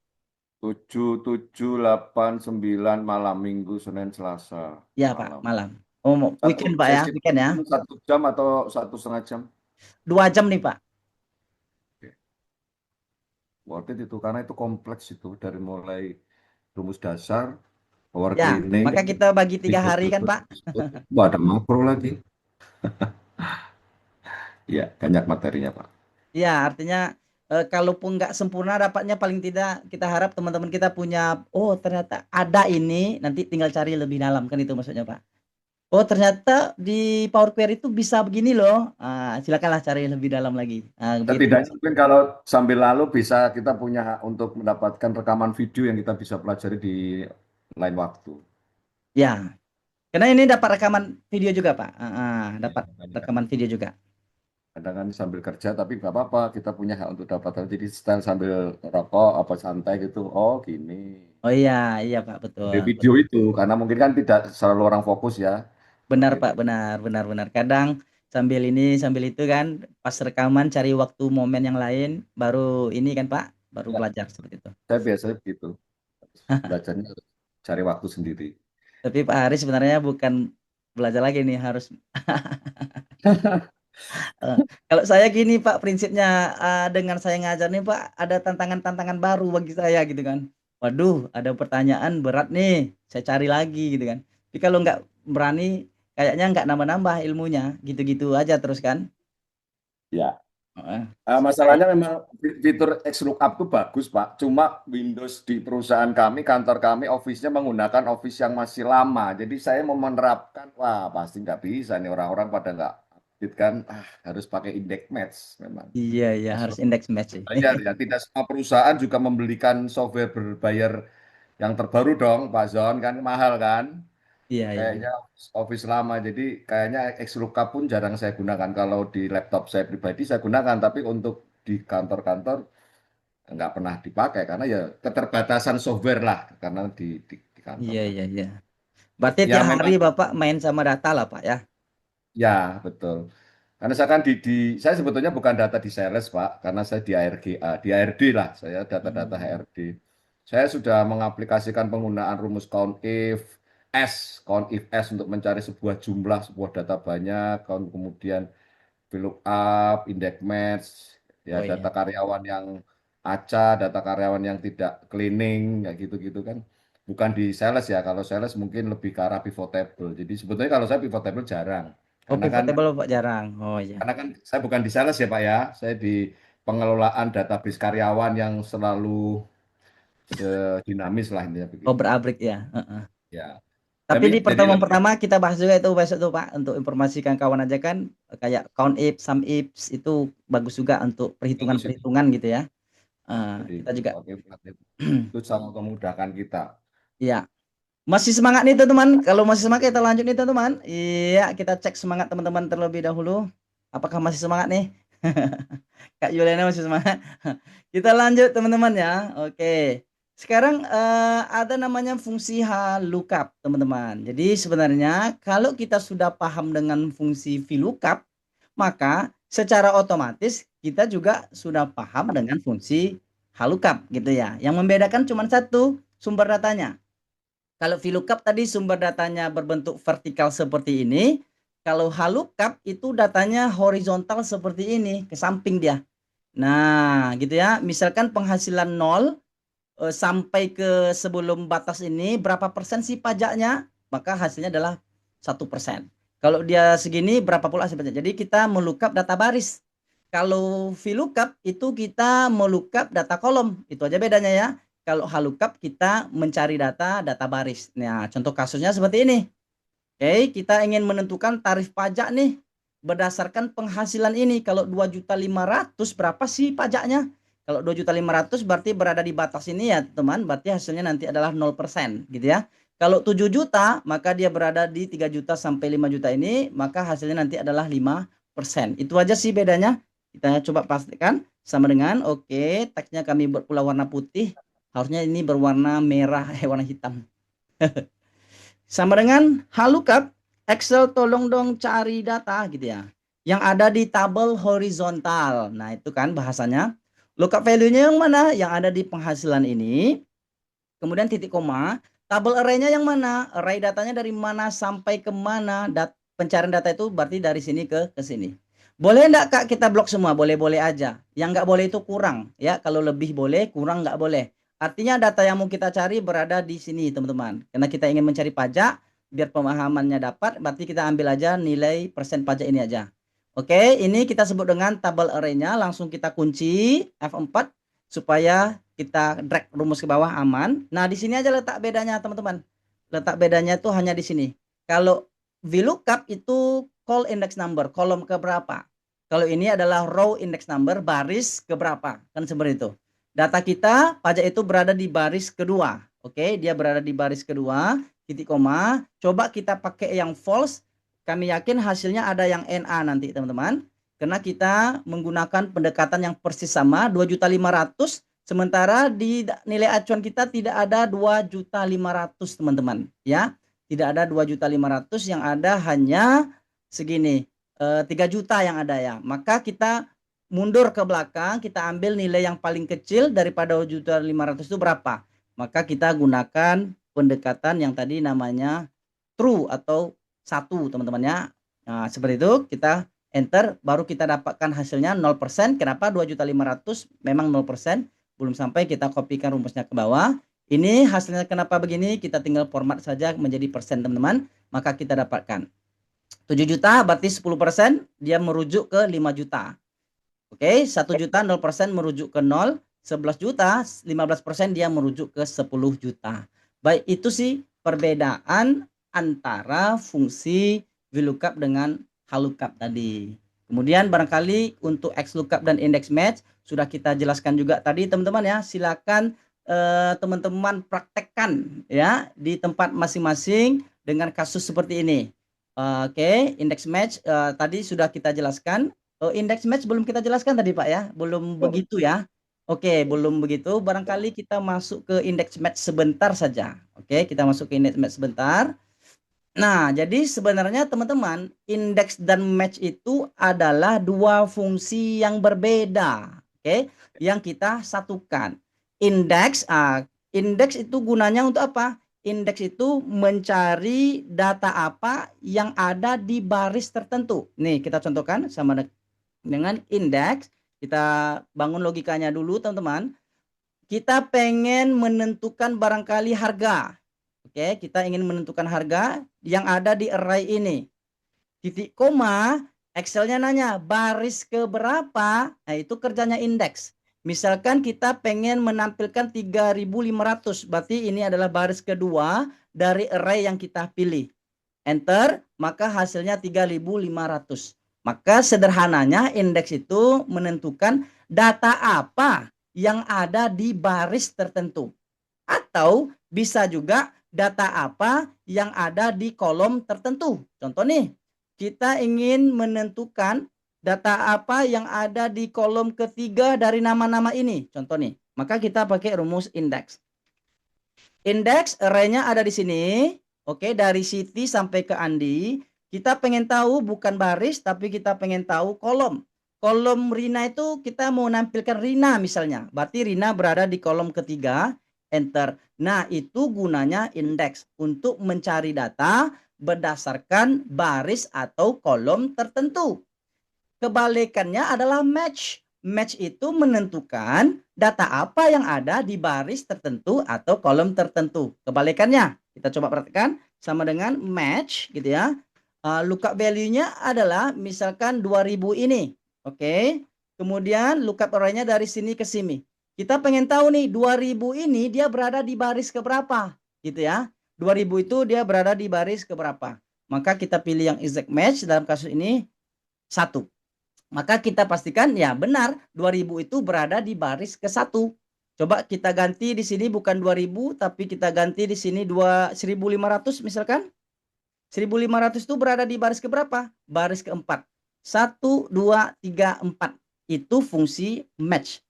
7, 7, 8, 9 malam Minggu, Senin, Selasa Ya Pak, malam. malam. Oh, Satu weekend Pak ya, sesi weekend ya. 1 jam atau 1,5 jam? 2 jam nih Pak. Oke. Worth it itu karena itu kompleks itu dari mulai rumus dasar, power Ya, cleaning, maka kita bagi 3 hari kan Pak. Wah, ada makro lagi. Ya, banyak materinya, Pak. Ya, artinya kalaupun nggak sempurna dapatnya paling tidak kita harap teman-teman kita punya, oh ternyata ada ini, nanti tinggal cari lebih dalam kan itu maksudnya Pak. Oh ternyata di Power Query itu bisa begini loh. Silakanlah cari lebih dalam lagi. Begitu Setidaknya maksudnya. mungkin kalau sambil lalu bisa kita punya hak untuk mendapatkan rekaman video yang kita bisa pelajari di lain waktu. Ya, karena ini dapat rekaman video juga Pak. Ya, Dapat makanya kan. rekaman video juga. Kadang kan sambil kerja tapi nggak apa-apa, kita punya hak untuk dapat. Jadi style sambil rokok apa santai gitu. Oh, gini. Oh iya, iya Pak, betul, Di video betul. itu karena mungkin kan tidak selalu orang fokus ya. Benar Gitu. Pak, benar, benar, benar. Kadang sambil ini, sambil itu kan, pas rekaman cari waktu momen yang lain, baru ini kan Pak, baru Ya, belajar seperti itu. saya biasanya begitu. Belajarnya harus cari waktu sendiri. Tapi Pak Haris sebenarnya bukan belajar lagi nih, harus. Kalau saya gini Pak, prinsipnya dengan saya ngajar nih Pak, ada tantangan-tantangan baru bagi saya gitu kan. Waduh, ada pertanyaan berat nih, saya cari lagi gitu kan. Tapi kalau nggak berani, kayaknya nggak nambah-nambah ilmunya, gitu-gitu aja terus kan. Ya. Heeh. Masalahnya memang fitur XLOOKUP itu bagus, Pak. Cuma Windows di perusahaan kami, kantor kami, Office-nya menggunakan Office yang masih lama. Jadi saya mau menerapkan, wah pasti nggak bisa nih orang-orang pada nggak update kan. Harus pakai index match memang. Iya, iya, harus index match sih. Bayar ya, tidak semua perusahaan juga membelikan software berbayar yang terbaru dong, Pak Zon, kan mahal kan. Iya, iya. Kayaknya Office lama, jadi kayaknya XLOOKUP pun jarang saya gunakan. Kalau di laptop saya pribadi saya gunakan, tapi untuk di kantor-kantor nggak pernah dipakai karena ya keterbatasan software lah karena di kantor Iya, kan. iya, iya. Berarti Ya tiap hari memang Bapak main sama data lah Pak ya. ya betul. Karena saya kan saya sebetulnya bukan data di sales Pak, karena saya di ARGA, di ARD lah, saya data-data Hmm. HRD. Saya sudah mengaplikasikan penggunaan rumus count if S untuk mencari sebuah jumlah, sebuah data banyak, kemudian VLOOKUP, index match, ya Oh iya. data karyawan yang acak, data karyawan yang tidak cleaning, kayak gitu-gitu kan. Bukan di sales ya, kalau sales mungkin lebih ke arah pivot table. Jadi sebetulnya kalau saya pivot table jarang. Oh Karena kan pivot table Bapak jarang. Oh iya. karena kan saya bukan di sales ya Pak ya, saya di pengelolaan database karyawan yang selalu dinamis lah intinya Oh begitu. berabrik ya. Heeh. Ya, Tapi di jadi pertemuan lebih pertama kita bahas juga itu besok tuh Pak untuk informasikan kawan aja kan kayak count if, sum ifs itu bagus juga untuk bagus itu. perhitungan-perhitungan gitu ya. Jadi Kita juga oke, itu sangat memudahkan kita. ya masih semangat nih teman-teman. Kalau masih semangat kita lanjut nih teman-teman. Iya, kita cek semangat teman-teman terlebih dahulu. Apakah masih semangat nih? Kak Juliana masih semangat. Kita lanjut teman-teman ya. Oke. Sekarang ada namanya fungsi lookup teman-teman. Jadi sebenarnya kalau kita sudah paham dengan fungsi VLOOKUP, maka secara otomatis kita juga sudah paham dengan fungsi lookup gitu ya. Yang membedakan cuma satu, sumber datanya. Kalau VLOOKUP tadi sumber datanya berbentuk vertikal seperti ini. Kalau lookup itu datanya horizontal seperti ini, ke samping dia. Nah, gitu ya. Misalkan penghasilan 0 sampai ke sebelum batas ini berapa persen sih pajaknya? Maka hasilnya adalah 1%. Kalau dia segini berapa pula sebenarnya. Jadi kita melookup data baris. Kalau VLOOKUP itu kita melookup data kolom. Itu aja bedanya ya. Kalau HLOOKUP kita mencari data baris. Nah, contoh kasusnya seperti ini. Oke, kita ingin menentukan tarif pajak nih berdasarkan penghasilan ini. Kalau 2.500.000 berapa sih pajaknya? Kalau 2.500.000 berarti berada di batas ini ya, teman. Berarti hasilnya nanti adalah 0% gitu ya. Kalau 7 juta, maka dia berada di 3 juta sampai 5 juta ini, maka hasilnya nanti adalah 5%. Itu aja sih bedanya. Kita coba pastikan sama dengan oke, teksnya kami buat pula warna putih. Harusnya ini berwarna merah, warna hitam. Sama dengan HLOOKUP, Excel tolong dong cari data gitu ya. Yang ada di tabel horizontal. Nah, itu kan bahasanya. Lookup value-nya yang mana? Yang ada di penghasilan ini. Kemudian titik koma. Tabel array-nya yang mana? Array datanya dari mana sampai ke mana? Pencarian data itu berarti dari sini ke sini. Boleh enggak Kak kita blok semua? Boleh-boleh aja. Yang enggak boleh itu kurang. Ya, kalau lebih boleh, kurang enggak boleh. Artinya data yang mau kita cari berada di sini teman-teman. Karena kita ingin mencari pajak, biar pemahamannya dapat, berarti kita ambil aja nilai persen pajak ini aja. Oke, ini kita sebut dengan tabel array-nya. Langsung kita kunci F4 supaya kita drag rumus ke bawah aman. Nah, di sini aja letak bedanya teman-teman. Letak bedanya itu hanya di sini. Kalau VLOOKUP itu call index number, kolom ke berapa. Kalau ini adalah row index number, baris ke berapa. Kan seperti itu. Data kita, pajak itu berada di baris kedua. Oke, dia berada di baris kedua, titik koma. Coba kita pakai yang false. Kami yakin hasilnya ada yang NA nanti teman-teman. Karena kita menggunakan pendekatan yang persis sama, 2.500.000. Sementara di nilai acuan kita tidak ada 2.500.000 teman-teman. Ya, tidak ada 2.500.000, yang ada hanya segini. 3 juta yang ada ya. Maka kita mundur ke belakang, kita ambil nilai yang paling kecil daripada 2.500.000 itu berapa. Maka kita gunakan pendekatan yang tadi namanya true atau 1 teman-teman ya. Nah, seperti itu kita enter, baru kita dapatkan hasilnya 0%. Kenapa 2.500.000 memang 0%? Belum sampai kita kopikan rumusnya ke bawah. Ini hasilnya kenapa begini? Kita tinggal format saja menjadi persen teman-teman. Maka kita dapatkan 7 juta berarti 10%, dia merujuk ke 5 juta. Oke, 1 juta 0% merujuk ke 0, 11 juta 15% dia merujuk ke 10 juta. Baik, itu sih perbedaan antara fungsi VLOOKUP dengan HLOOKUP tadi. Kemudian barangkali untuk XLOOKUP dan index match sudah kita jelaskan juga tadi teman-teman ya. Silakan teman-teman praktekkan ya di tempat masing-masing dengan kasus seperti ini. Oke, index match tadi sudah kita jelaskan. Index match belum kita jelaskan tadi Pak ya, belum begitu ya. Oke, belum begitu. Barangkali kita masuk ke index match sebentar saja. Oke, kita masuk ke index match sebentar. Nah, jadi sebenarnya teman-teman, index dan match itu adalah dua fungsi yang berbeda. Oke, yang kita satukan. Index, index itu gunanya untuk apa? Indeks itu mencari data apa yang ada di baris tertentu. Nih, kita contohkan sama dengan indeks. Kita bangun logikanya dulu, teman-teman. Kita pengen menentukan barangkali harga. Oke, kita ingin menentukan harga yang ada di array ini. Titik koma, Excelnya nanya baris ke berapa? Nah, itu kerjanya indeks. Misalkan kita pengen menampilkan 3.500, berarti ini adalah baris kedua dari array yang kita pilih. Enter, maka hasilnya 3.500. Maka sederhananya indeks itu menentukan data apa yang ada di baris tertentu. Atau bisa juga data apa yang ada di kolom tertentu. Contoh nih, kita ingin menentukan data apa yang ada di kolom ketiga dari nama-nama ini. Contoh nih, maka kita pakai rumus indeks. Indeks array-nya ada di sini. Oke, dari Siti sampai ke Andi. Kita pengen tahu bukan baris, tapi kita pengen tahu kolom. Kolom Rina itu kita mau nampilkan Rina misalnya. Berarti Rina berada di kolom ketiga. Enter. Nah, itu gunanya indeks untuk mencari data berdasarkan baris atau kolom tertentu. Kebalikannya adalah match. Match itu menentukan data apa yang ada di baris tertentu atau kolom tertentu. Kebalikannya, kita coba perhatikan sama dengan match gitu ya. lookup value-nya adalah misalkan 2000 ini. Oke. Kemudian lookup array-nya dari sini ke sini. Kita pengen tahu nih 2000 ini dia berada di baris keberapa gitu ya. 2000 itu dia berada di baris keberapa. Maka kita pilih yang exact match dalam kasus ini 1. Maka kita pastikan ya benar 2000 itu berada di baris ke-1. Coba kita ganti di sini bukan 2000 tapi kita ganti di sini 1500 misalkan. 1500 itu berada di baris keberapa? Baris keempat. 1, 2, 3, 4. Itu fungsi match.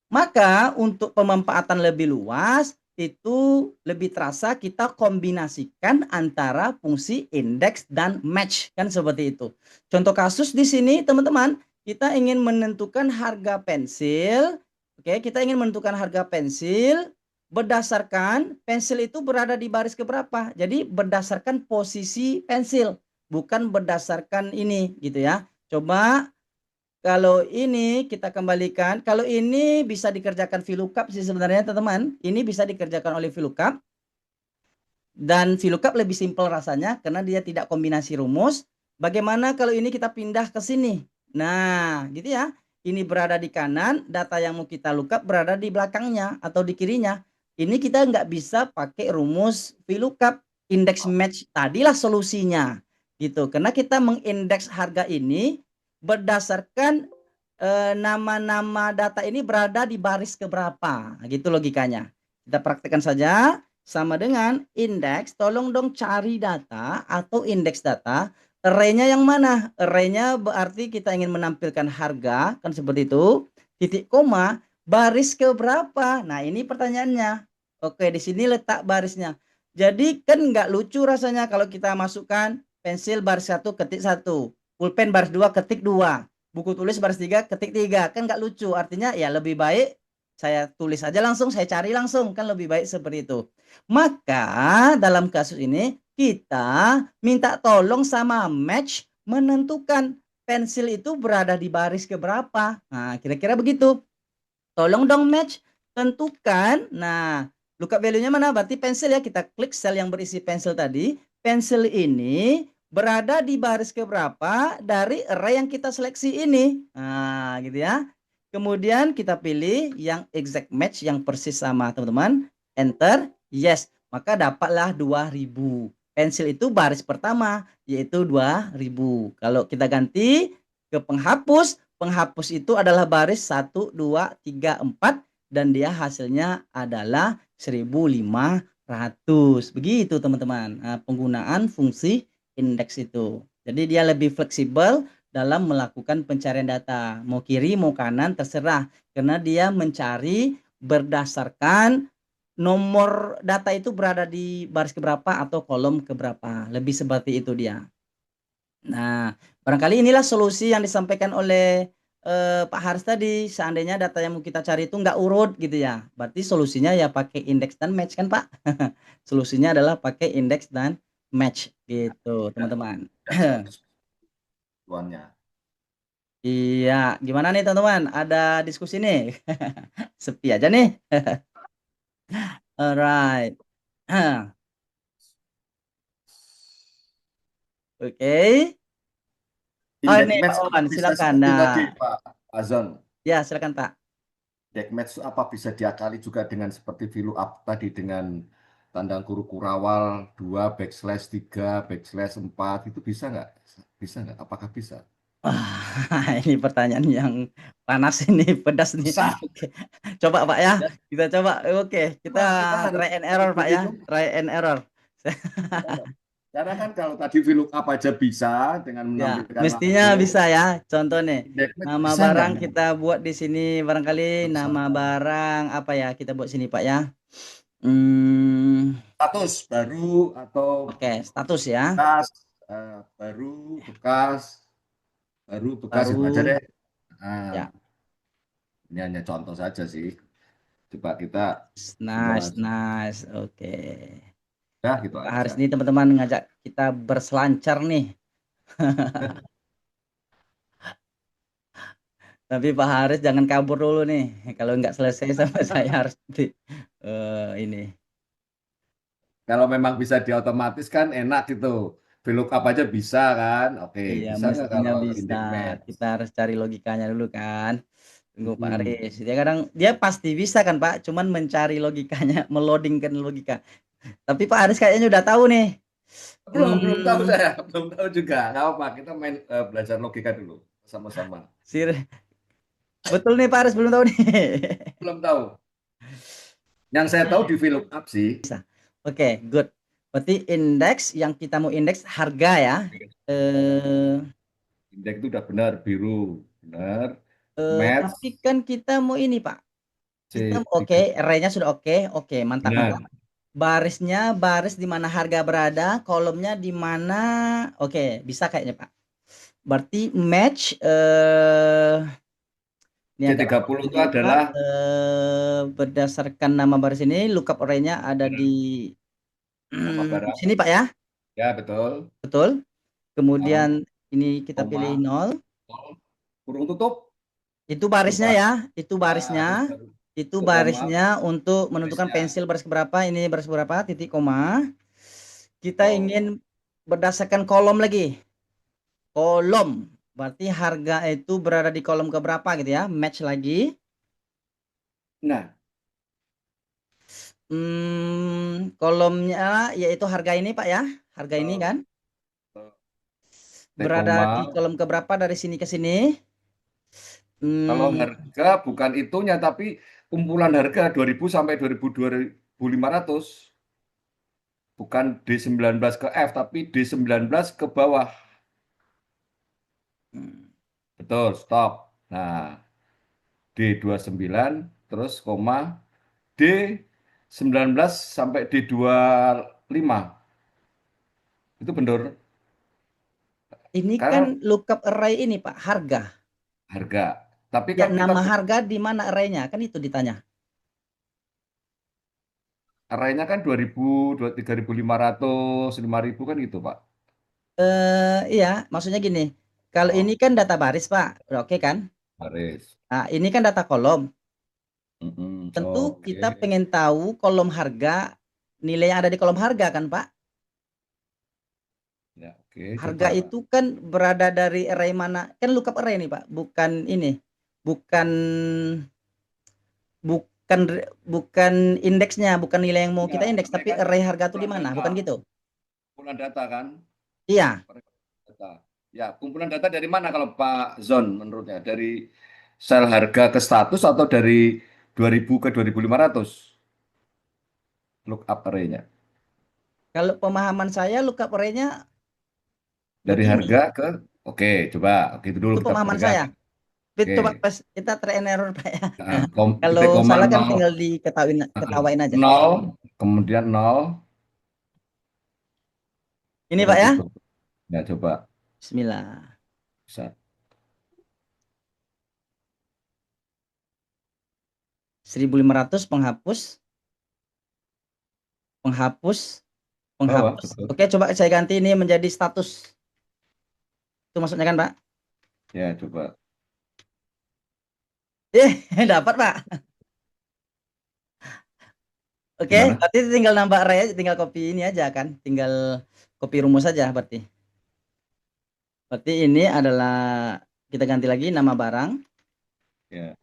Maka untuk pemanfaatan lebih luas, itu lebih terasa kita kombinasikan antara fungsi indeks dan match. Kan seperti itu. Contoh kasus di sini teman-teman, kita ingin menentukan harga pensil. Oke, kita ingin menentukan harga pensil berdasarkan pensil itu berada di baris keberapa. Jadi berdasarkan posisi pensil, bukan berdasarkan ini gitu ya. Coba kalau ini kita kembalikan, kalau ini bisa dikerjakan VLOOKUP sih sebenarnya teman-teman. Ini bisa dikerjakan oleh VLOOKUP. Dan VLOOKUP lebih simpel rasanya karena dia tidak kombinasi rumus. Bagaimana kalau ini kita pindah ke sini? Nah, gitu ya. Ini berada di kanan, data yang mau kita lookup berada di belakangnya atau di kirinya. Ini kita nggak bisa pakai rumus VLOOKUP. Index match tadilah solusinya. Gitu. Karena kita mengindeks harga ini berdasarkan nama-nama data ini berada di baris keberapa. Gitu logikanya. Kita praktekkan saja. Sama dengan indeks, tolong dong cari data atau indeks data. Array-nya yang mana? Array-nya berarti kita ingin menampilkan harga, kan seperti itu. Titik koma, baris ke berapa? Nah, ini pertanyaannya. Oke, di sini letak barisnya. Jadi kan nggak lucu rasanya kalau kita masukkan pensil baris 1 ketik 1, pulpen baris 2 ketik 2, buku tulis baris 3 ketik 3. Kan nggak lucu. Artinya ya lebih baik saya tulis aja langsung, saya cari langsung, kan lebih baik seperti itu. Maka dalam kasus ini kita minta tolong sama match menentukan pensil itu berada di baris keberapa. Nah, kira-kira begitu. Tolong dong match tentukan. Nah, lookup value-nya mana? Berarti pensil ya. Kita klik sel yang berisi pensil tadi. Pensil ini berada di baris keberapa dari array yang kita seleksi ini. Nah, gitu ya. Kemudian kita pilih yang exact match yang persis sama teman-teman. Enter. Yes. Maka dapatlah 2000. Pensil itu baris pertama yaitu 2000. Kalau kita ganti ke penghapus, penghapus itu adalah baris 1, 2, 3, 4 dan dia hasilnya adalah 1500. Begitu teman-teman. Nah, penggunaan fungsi indeks itu. Jadi dia lebih fleksibel dalam melakukan pencarian data. Mau kiri, mau kanan, terserah. Karena dia mencari berdasarkan nomor data itu berada di baris keberapa atau kolom keberapa. Lebih seperti itu dia. Nah, barangkali inilah solusi yang disampaikan oleh Pak Haris tadi. Seandainya data yang mau kita cari itu nggak urut gitu ya. Berarti solusinya ya pakai indeks dan match kan Pak? Solusinya adalah pakai indeks dan match gitu teman-teman. Tuannya. Iya, gimana nih teman-teman? Ada diskusi nih? Sepi aja nih. Alright. Oke. Oh Index ini Pak match Wawan, bisa silakan. seperti tadi Nah, Pak Azon. ya silakan Pak. Index match apa bisa diakali juga dengan seperti VLOOKUP tadi dengan tanda kurung kurawal 2 backslash 3 backslash 4 itu bisa nggak? Bisa nggak? Apakah bisa? Wah, ini pertanyaan yang panas ini, pedas nih. Susah. Oke. Coba Pak ya, Ya, kita coba. Oke, kita kita harus try and error Pak ya, begitu. try and error. Karena kan kalau tadi VLOOKUP aja bisa dengan Ya, menampilkan mestinya langsung, bisa ya. Contoh nih, index match nama bisa nggak? barang kita buat di sini barangkali nama Misalkan barang apa ya kita buat sini Pak ya. Hmm, status baru atau oke, status ya. bekas, baru, bekas, itu aja Baru deh. Nah, ya. ini hanya contoh saja sih. Coba kita coba Nice, nice. Oke. ya gitu Pak aja. Haris ini teman-teman ngajak kita berselancar nih. Tapi Pak Haris jangan kabur dulu nih. Kalau nggak selesai sama saya harus ini. Kalau memang bisa diotomatis kan enak gitu. VLOOKUP aja bisa kan? Oke, Iya, bisa nggak mestinya kalau bisa. index match? Kita harus cari logikanya dulu kan. Tunggu Pak Mm-mm. Aris. Dia kadang dia pasti bisa kan Pak, cuman mencari logikanya, melodingkan logika. Tapi Pak Aris kayaknya udah tahu nih. Belum tahu Hmm, saya, belum tahu juga. Nggak apa, kita main belajar logika dulu sama-sama. betul nih Pak Aris belum tahu nih. Belum tahu. Yang saya tahu di VLOOKUP sih. Oke, good. Berarti indeks yang kita mau indeks harga ya. Eh, Indeks itu udah benar, biru. Benar. Match tapi kan kita mau ini Pak. Kita oke, C3. array-nya sudah oke. Oke, mantap mantap. Benar. Barisnya baris di mana harga berada, kolomnya di mana. Oke, bisa kayaknya Pak. Berarti match ini agak lama C30 itu dulu Pak. adalah Berdasarkan nama baris ini, lookup array-nya ada di nama barang. sini Pak ya. Ya, betul. Betul. Ah, Kemudian ini kita pilih koma, 0. nol, kurung tutup. Itu barisnya Coba. ya. Itu Ah, barisnya. terus baru Itu tutup koma, barisnya untuk menentukan barisnya. pensil baris berapa, ini baris berapa, titik koma. Kita ingin Oh. berdasarkan kolom lagi. Kolom. Berarti harga itu berada di kolom keberapa gitu ya. Match lagi. Nah, Kolomnya yaitu harga ini Pak ya. Harga ini eh, kan. T Berada koma. di kolom keberapa dari sini ke sini. Kalau Hmm, harga bukan itunya, tapi kumpulan harga 2000 sampai 2500. Bukan D19 ke F, tapi D19 ke bawah. Betul, stop. Nah, D29, terus koma, D19 sampai D25. Itu benar. ini kan Karena lookup array ini Pak, harga. harga. Tapi Ya kan kita nama harga di mana array-nya? Kan itu ditanya. arahnya kan 2000, 3500, 5000 kan gitu, Pak. Iya, maksudnya gini. Kalau ini Oh, kan data baris Pak, udah oke kan? baris. Nah, ini kan data kolom. Mm-mm. Tentu kita Oke. pengen tahu kolom harga, nilai yang ada di kolom harga kan Pak. Ya, oke, Harga coba. itu kan berada dari array mana? Kan lookup array nih Pak, bukan ini. Bukan bukan bukan indeksnya, bukan nilai yang mau Ya, kita indeks, ini tapi kan array harga itu di kumpulan mana? data. Bukan gitu? Kumpulan data kan? Iya. Data. Ya, kumpulan data dari mana kalau Pak Zon menurutnya? Dari sel harga ke status atau dari 2000 ke 2500 lookup array-nya? Kalau pemahaman saya lookup array-nya Dari begini. harga ke Oke, coba itu dulu Itu kita pemahaman pegang. saya. Tapi Oke. coba pas kita try and error Pak ya. Nah, Kalau titik koma salah kan nol, tinggal diketawain ketawain aja. nol, kemudian nol, Ini Pak kurung ya. tutup. Ya, coba. Bismillah. Bisa. 1500 penghapus, penghapus, Bawah, penghapus. betul. Oke, coba saya ganti ini menjadi status. Itu maksudnya kan, Pak? Ya, coba. Dapat, Pak. Oke, Gimana? berarti tinggal nambah array aja, tinggal copy ini aja kan. Tinggal copy rumus aja berarti. Berarti ini adalah kita ganti lagi nama barang. Ya.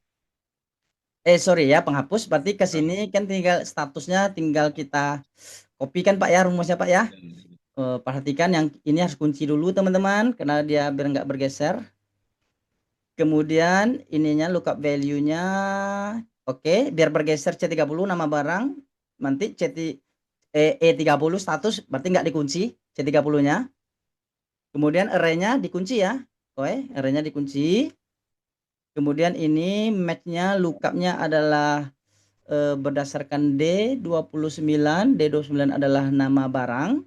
Sorry ya, penghapus. Berarti ke sini kan tinggal statusnya tinggal kita copy kan Pak ya rumusnya Pak ya. Perhatikan yang ini harus kunci dulu teman-teman karena dia biar nggak bergeser. Kemudian ininya lookup value-nya oke, biar bergeser C30 nama barang. Nanti E30 status berarti nggak dikunci C30-nya. Kemudian array-nya dikunci ya. Oke, array-nya dikunci. Kemudian ini match-nya lookup-nya adalah berdasarkan D29. D29 adalah nama barang.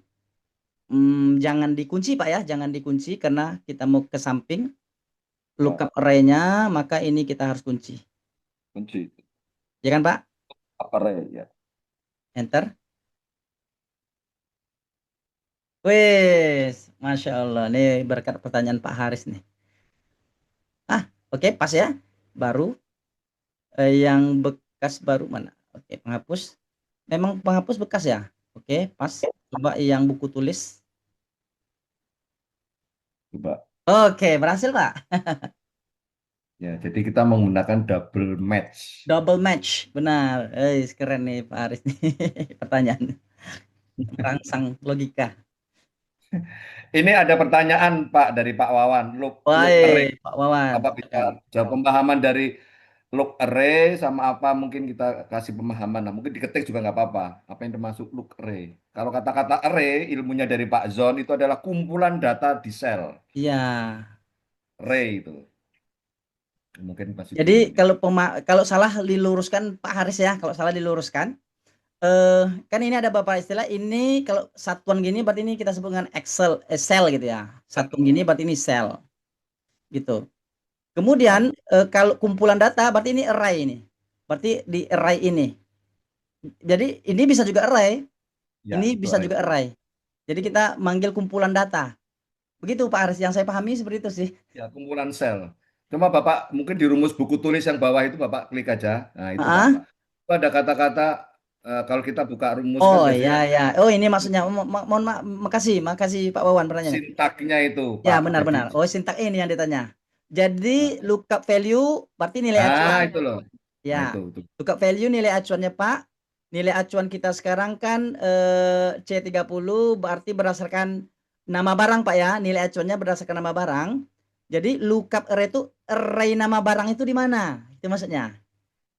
Jangan dikunci Pak ya, jangan dikunci karena kita mau ke samping. Oh, Lookup array-nya, maka ini kita harus kunci. kunci. Ya kan Pak? Array, ya. Enter. Wes, Masya Allah. Nih berkat pertanyaan Pak Haris nih. Oke, pas ya. Baru yang bekas baru mana? Oke, penghapus. Memang penghapus bekas ya? Oke, pas. Coba yang buku tulis. Coba. Oke, berhasil Pak. Ya, jadi kita menggunakan double match. Double match, benar. Keren nih Pak Aris nih pertanyaan merangsang logika. Ini ada pertanyaan Pak dari Pak Wawan. Look array. Baik, Pak Wawan. Apa bisa Silakan. jawab pemahaman dari look array sama apa mungkin kita kasih pemahaman. Nah, mungkin diketik juga nggak apa-apa. Apa yang termasuk look array? Kalau kata-kata array, ilmunya dari Pak Zon itu adalah kumpulan data di sel. Iya. Array itu. Mungkin masih Jadi bingung nih. kalau salah diluruskan Pak Haris ya, kalau salah diluruskan. Kan ini ada beberapa istilah. Ini kalau satuan gini berarti ini kita sebut dengan sel gitu ya. Satuan gini berarti ini sel gitu. Kemudian kalau kumpulan data berarti ini array ini. Berarti di array ini. Jadi ini bisa juga array, Ya, ini itu bisa array. juga array. Jadi kita manggil kumpulan data. Begitu Pak Haris, yang saya pahami seperti itu sih. Ya, kumpulan sel. Cuma Bapak mungkin di rumus buku tulis yang bawah itu Bapak klik aja. Nah, itu Pak. Ah, Itu ada kata-kata kalau kita buka rumus kan oh ya biasanya ya. Oh ini maksudnya. Mohon maaf, makasih Pak Wawan pertanyaannya. sintaknya itu, Ya Pak. Jadi, benar-benar. Oh sintak ini yang ditanya. Jadi lookup value berarti nilai acuan. itu loh. Nah, Ya, itu. lookup value nilai acuannya Pak. Nilai acuan kita sekarang kan C30 berarti berdasarkan nama barang Pak ya. Nilai acuannya berdasarkan nama barang. Jadi lookup array itu array nama barang itu di mana? Itu maksudnya.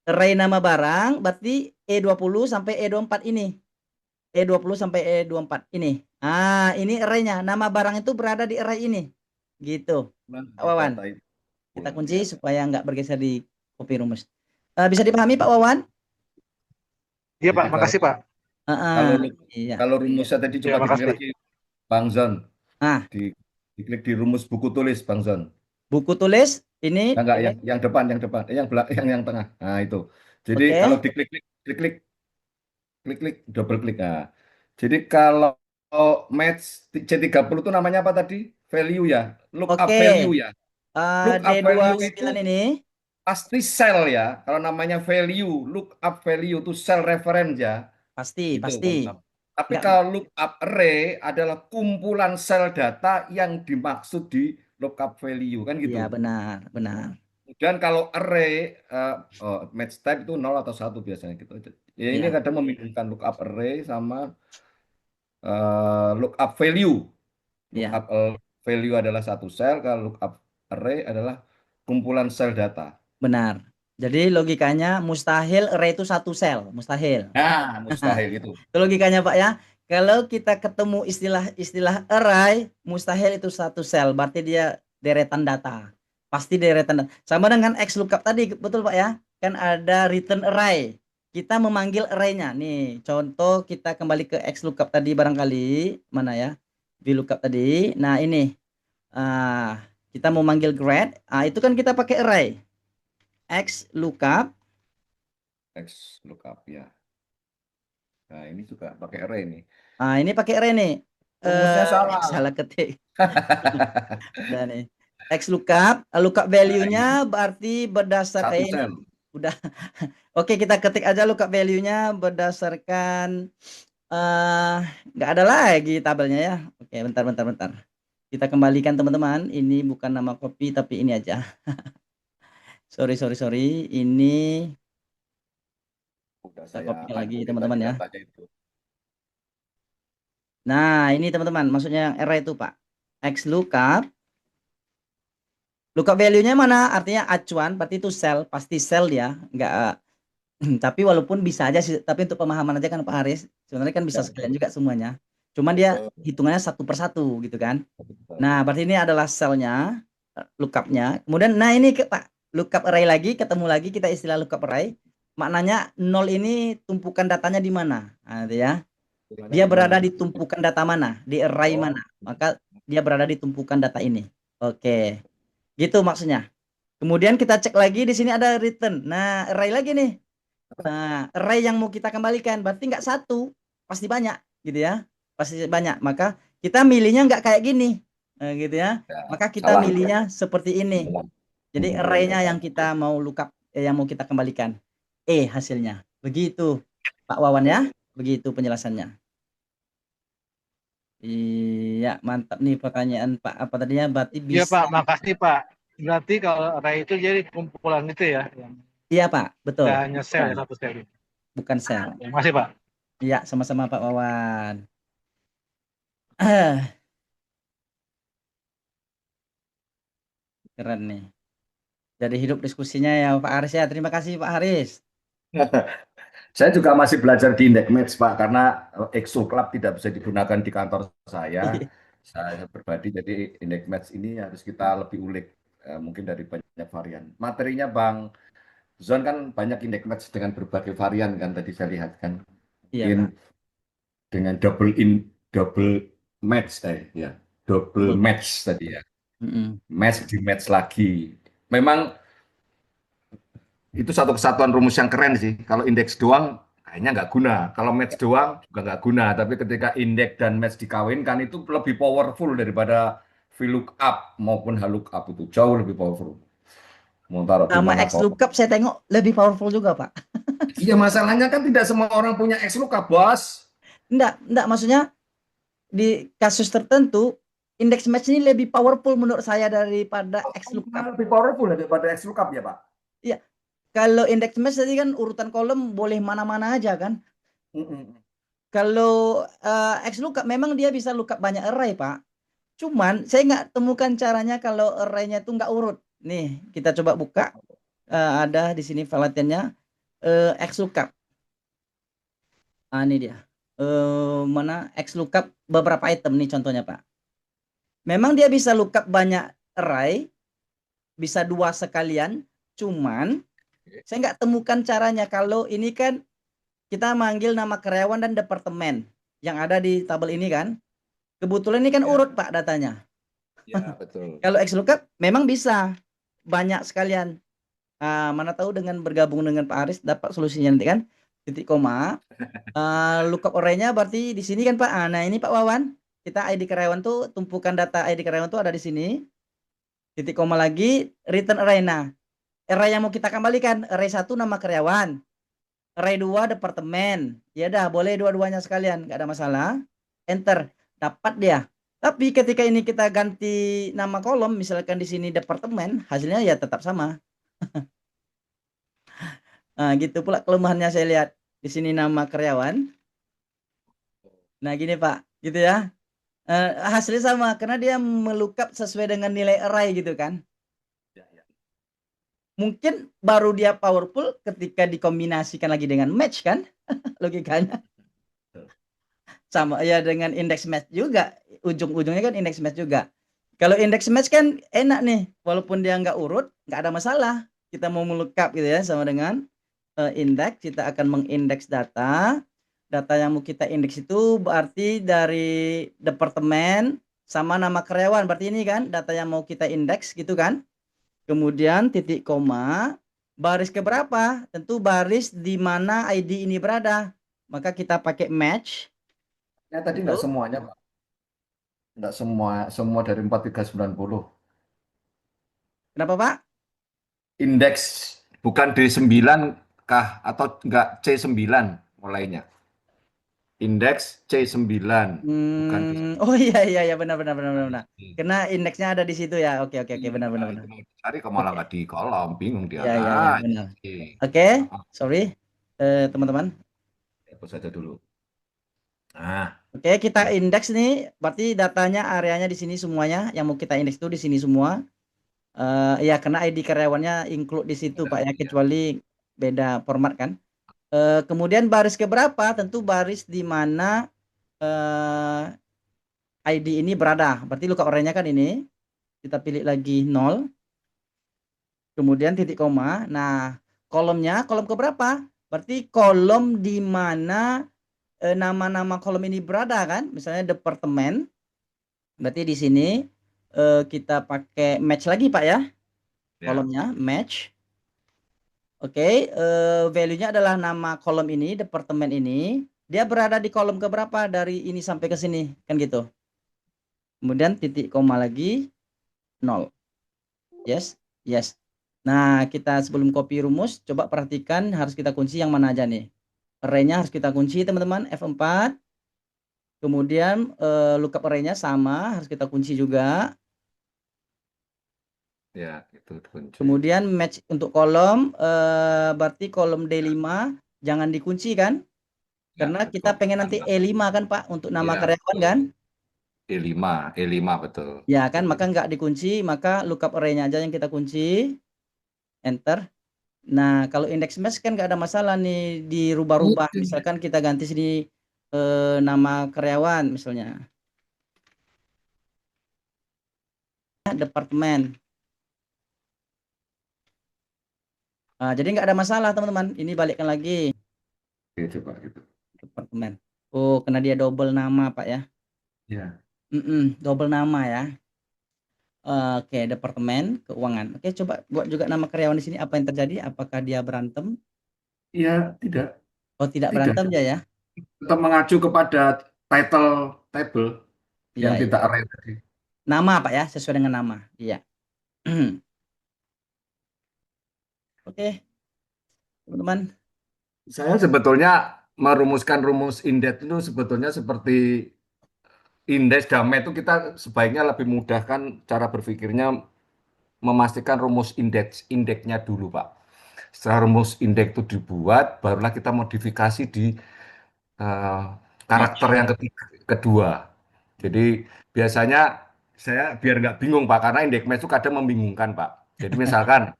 Array nama barang berarti E20 sampai E24 ini. E20 sampai E24 ini. Ah, ini arraynya. Nama barang itu berada di array ini. Gitu. Pak Wawan, Data itu. kita Ya. kunci supaya nggak bergeser di copy rumus. Bisa dipahami Pak Wawan? Iya Pak, Jadi makasih Pak. Ah, kalau iya. kalau rumusnya tadi Ya coba diklik makasih. lagi, Bang Zon. Nah, Diklik di rumus buku tulis, Bang Zon. buku tulis ini, Nah, enggak, yang depan, yang tengah. Nah, itu. Jadi kalau oke, klik, klik, double klik. Nah, jadi kalau match C30 itu namanya apa tadi? Value ya, look up oke. value ya. Look up value itu D29 ini, pasti sel ya. Kalau namanya value, look up value itu sel reference ya. pasti, Gitu, pasti. Bang Sam. Tapi Nggak, kalau lookup array adalah kumpulan sel data yang dimaksud di lookup value kan gitu. iya benar, benar. Kemudian kalau array match type itu 0 atau 1 biasanya gitu. Ya ini Iya, kadang membingungkan lookup array sama lookup value. iya, Lookup value adalah satu sel, kalau lookup array adalah kumpulan sel data. benar. Jadi logikanya mustahil array itu satu sel, mustahil. Nah, mustahil itu. Itu logikanya Pak ya. Kalau kita ketemu istilah array, mustahil itu satu sel, berarti dia deretan data. Pasti deretan data. Sama dengan XLOOKUP tadi, betul Pak ya? Kan ada return array. Kita memanggil array-nya. Nih, contoh kita kembali ke XLOOKUP tadi barangkali. Mana ya? VLOOKUP tadi. Nah, ini. Kita mau manggil grad. Itu kan kita pakai array. XLOOKUP. X lookup ya. Nah, ini juga pakai array nih. Ini pakai array nih. Rumusnya salah. Salah ketik. Udah nih. X lookup Nah, ini value-nya berarti berdasarkan satu ini sel. udah. Oke, kita ketik aja lookup value-nya berdasarkan nggak ada lagi tabelnya ya. Oke, bentar. Kita kembalikan teman-teman. Ini bukan nama copy tapi ini aja. Sorry. Ini Udah kita saya copy lagi hancurin tadi teman-teman ya. datanya itu. Nah, ini teman-teman, maksudnya yang array itu, Pak. X lookup value-nya mana? Artinya acuan, berarti itu sel, pasti sel ya, enggak. Tapi walaupun bisa aja sih, tapi untuk pemahaman aja kan Pak Haris, sebenarnya kan bisa Ya, sekalian betul. juga semuanya. Cuman dia Betul, hitungannya satu persatu gitu kan. betul. Nah, berarti ini adalah selnya, lookup-nya. Kemudian, nah ini Pak, lookup array lagi, ketemu lagi kita istilah lookup array. Maknanya 0 ini tumpukan datanya di mana? Nah, itu ya. Hitungannya Dia di mana? berada di tumpukan data mana? Di array Oh, mana? Maka dia berada di tumpukan data ini. Oke. Gitu maksudnya. Kemudian kita cek lagi di sini ada return. Nah, array lagi nih. Nah, array yang mau kita kembalikan berarti nggak satu, pasti banyak gitu ya. Pasti banyak. Maka kita milihnya nggak kayak gini. Nah, gitu ya. ya, Maka kita salah. milihnya seperti ini. Jadi array-nya yang kita mau lookup yang mau kita kembalikan. Hasilnya. Begitu Pak Wawan ya. Begitu penjelasannya. Iya, mantap nih pertanyaan Pak. Apa tadinya? Berarti Iya bisa. Pak, makasih Pak. Berarti kalau array itu jadi kumpulan itu ya, yang Iya Pak, betul. tidak hanya sel ya, satu sel. Bukan sel. Ya, makasih Pak. Iya, sama-sama Pak Wawan. Keren nih. Jadi hidup diskusinya ya Pak Haris ya. Terima kasih Pak Haris. Saya juga masih belajar di Index Match, Pak, karena Exo Club tidak bisa digunakan di kantor saya. Saya pribadi, jadi Index Match ini harus kita lebih ulik, mungkin dari banyak varian. Materinya Bang Zon kan banyak Index Match dengan berbagai varian kan tadi saya lihat kan. Iya Mungkin Pak. dengan double match, ya, double Betul Pak. match tadi ya. Mm-mm. Match di match lagi. Memang itu satu kesatuan rumus yang keren sih. Kalau indeks doang kayaknya nggak guna. Kalau match doang juga nggak guna. Tapi ketika indeks dan match dikawinkan itu lebih powerful daripada VLOOKUP maupun HLOOKUP, itu jauh lebih powerful. Mau taruh di Sama mana kok? XLOOKUP saya tengok lebih powerful juga Pak. Iya, masalahnya kan tidak semua orang punya XLOOKUP, bos. Enggak, maksudnya di kasus tertentu index match ini lebih powerful menurut saya daripada XLOOKUP. Lebih powerful daripada XLOOKUP ya, Pak? Iya, kalau index match tadi kan urutan kolom boleh mana-mana aja kan. Mm-mm. Kalau XLOOKUP memang dia bisa lookup banyak array Pak. Cuman saya nggak temukan caranya kalau array-nya itu nggak urut. Nih, kita coba buka. Ada di sini latihannya XLOOKUP. Ini dia. Mana XLOOKUP beberapa item nih contohnya Pak. Memang dia bisa lookup banyak array, bisa dua sekalian. Cuman saya nggak temukan caranya kalau ini kan kita manggil nama karyawan dan departemen yang ada di tabel ini kan. Kebetulan ini kan Ya, urut Pak datanya. ya, betul. Kalau XLOOKUP memang bisa banyak sekalian. Mana tahu dengan bergabung dengan Pak Aris dapat solusinya nanti kan. Titik koma. Lookup array-nya berarti di sini kan Pak. Nah ini Pak Wawan. Kita ID karyawan tuh tumpukan data ID karyawan tuh ada di sini. Titik koma lagi return array. Nah, array yang mau kita kembalikan array 1 nama karyawan. Array 2 departemen. Ya dah, boleh dua-duanya sekalian, nggak ada masalah. Enter, dapat dia. Tapi ketika ini kita ganti nama kolom, misalkan di sini departemen, hasilnya ya tetap sama. Nah, gitu pula kelemahannya saya lihat. Di sini nama karyawan. Nah, gini Pak, gitu ya. Hasilnya sama karena dia melookup sesuai dengan nilai array gitu kan. Ya, ya. Mungkin baru dia powerful ketika dikombinasikan lagi dengan match kan, logikanya. Betul. Sama ya dengan index match juga, ujung-ujungnya kan index match juga. Kalau index match kan enak nih, walaupun dia nggak urut nggak ada masalah, kita mau melookup gitu ya sama dengan indeks. Kita akan mengindeks data yang mau kita indeks itu berarti dari departemen sama nama karyawan, berarti ini kan data yang mau kita indeks gitu kan. Kemudian titik koma, baris keberapa, tentu baris di mana ID ini berada, maka kita pakai match. Ya, tadi nggak Itu semuanya, Pak. Nggak semua dari 4390. kenapa Pak? Indeks bukan D9 kah atau enggak C9 mulainya. Indeks C9 bukan D9. Oh iya iya iya, benar. Karena indeksnya ada di situ ya. Oke, Iya, benar. itu mau dicari kok malah Oke. nggak di kolom, bingung dia. Iya, Ah, benar. iya. Oke, Ah, sorry teman-teman. hapus saja dulu. Nah, Oke, kita ya, indeks nih, berarti datanya areanya di sini semuanya. Yang mau kita indeks itu di sini semua. Ya karena ID karyawannya include di situ ada, Pak ya, ya. kecuali beda format kan. Kemudian baris keberapa? Tentu baris di mana ID ini berada. Berarti lookup array-nya kan ini. Kita pilih lagi 0. Kemudian titik koma. Nah, kolomnya kolom keberapa? Berarti kolom di mana nama-nama kolom ini berada kan? Misalnya departemen. Berarti di sini kita pakai match lagi Pak ya. Ya. Kolomnya match. Oke, value-nya adalah nama kolom ini, departemen ini. Dia berada di kolom keberapa dari ini sampai ke sini, kan gitu. Kemudian titik koma lagi 0. Yes. Nah, kita sebelum copy rumus, coba perhatikan harus kita kunci yang mana aja nih. Array-nya harus kita kunci teman-teman, F4. Kemudian lookup array-nya sama, harus kita kunci juga. Ya, itu kunci. Kemudian match untuk kolom, berarti kolom D5 jangan dikunci kan? Ya, Karena kita betul. pengen nanti E5 kan Pak untuk nama Iya, karyawan betul. kan? E5 betul. Ya kan, Betul. maka nggak dikunci, maka lookup array-nya aja yang kita kunci, enter. Nah, kalau index match kan nggak ada masalah nih dirubah-rubah. Misalkan kita ganti sini nama karyawan misalnya. Departemen. Nah, jadi nggak ada masalah teman-teman. Ini balikkan lagi. Oke, coba gitu. Departemen. Oh, karena dia double nama Pak ya. Ya. Double nama ya. Oke, departemen keuangan. Oke, coba buat juga nama karyawan di sini. Apa yang terjadi? Apakah dia berantem? Iya, tidak. Oh, tidak Tidak. berantem ya ya? Tetap mengacu kepada title table yang Iya, tidak iya. array tadi. Nama Pak ya, sesuai dengan nama. Iya. Oke, teman-teman. Saya sebetulnya merumuskan rumus indeks itu sebetulnya seperti indeks damai itu kita sebaiknya lebih mudahkan cara berpikirnya memastikan rumus indeksnya dulu, Pak. Setelah rumus indeks itu dibuat, barulah kita modifikasi di eh, Match. karakter yang kedua. Jadi biasanya saya biar nggak bingung, Pak, karena indeks match itu kadang membingungkan, Pak. Jadi misalkan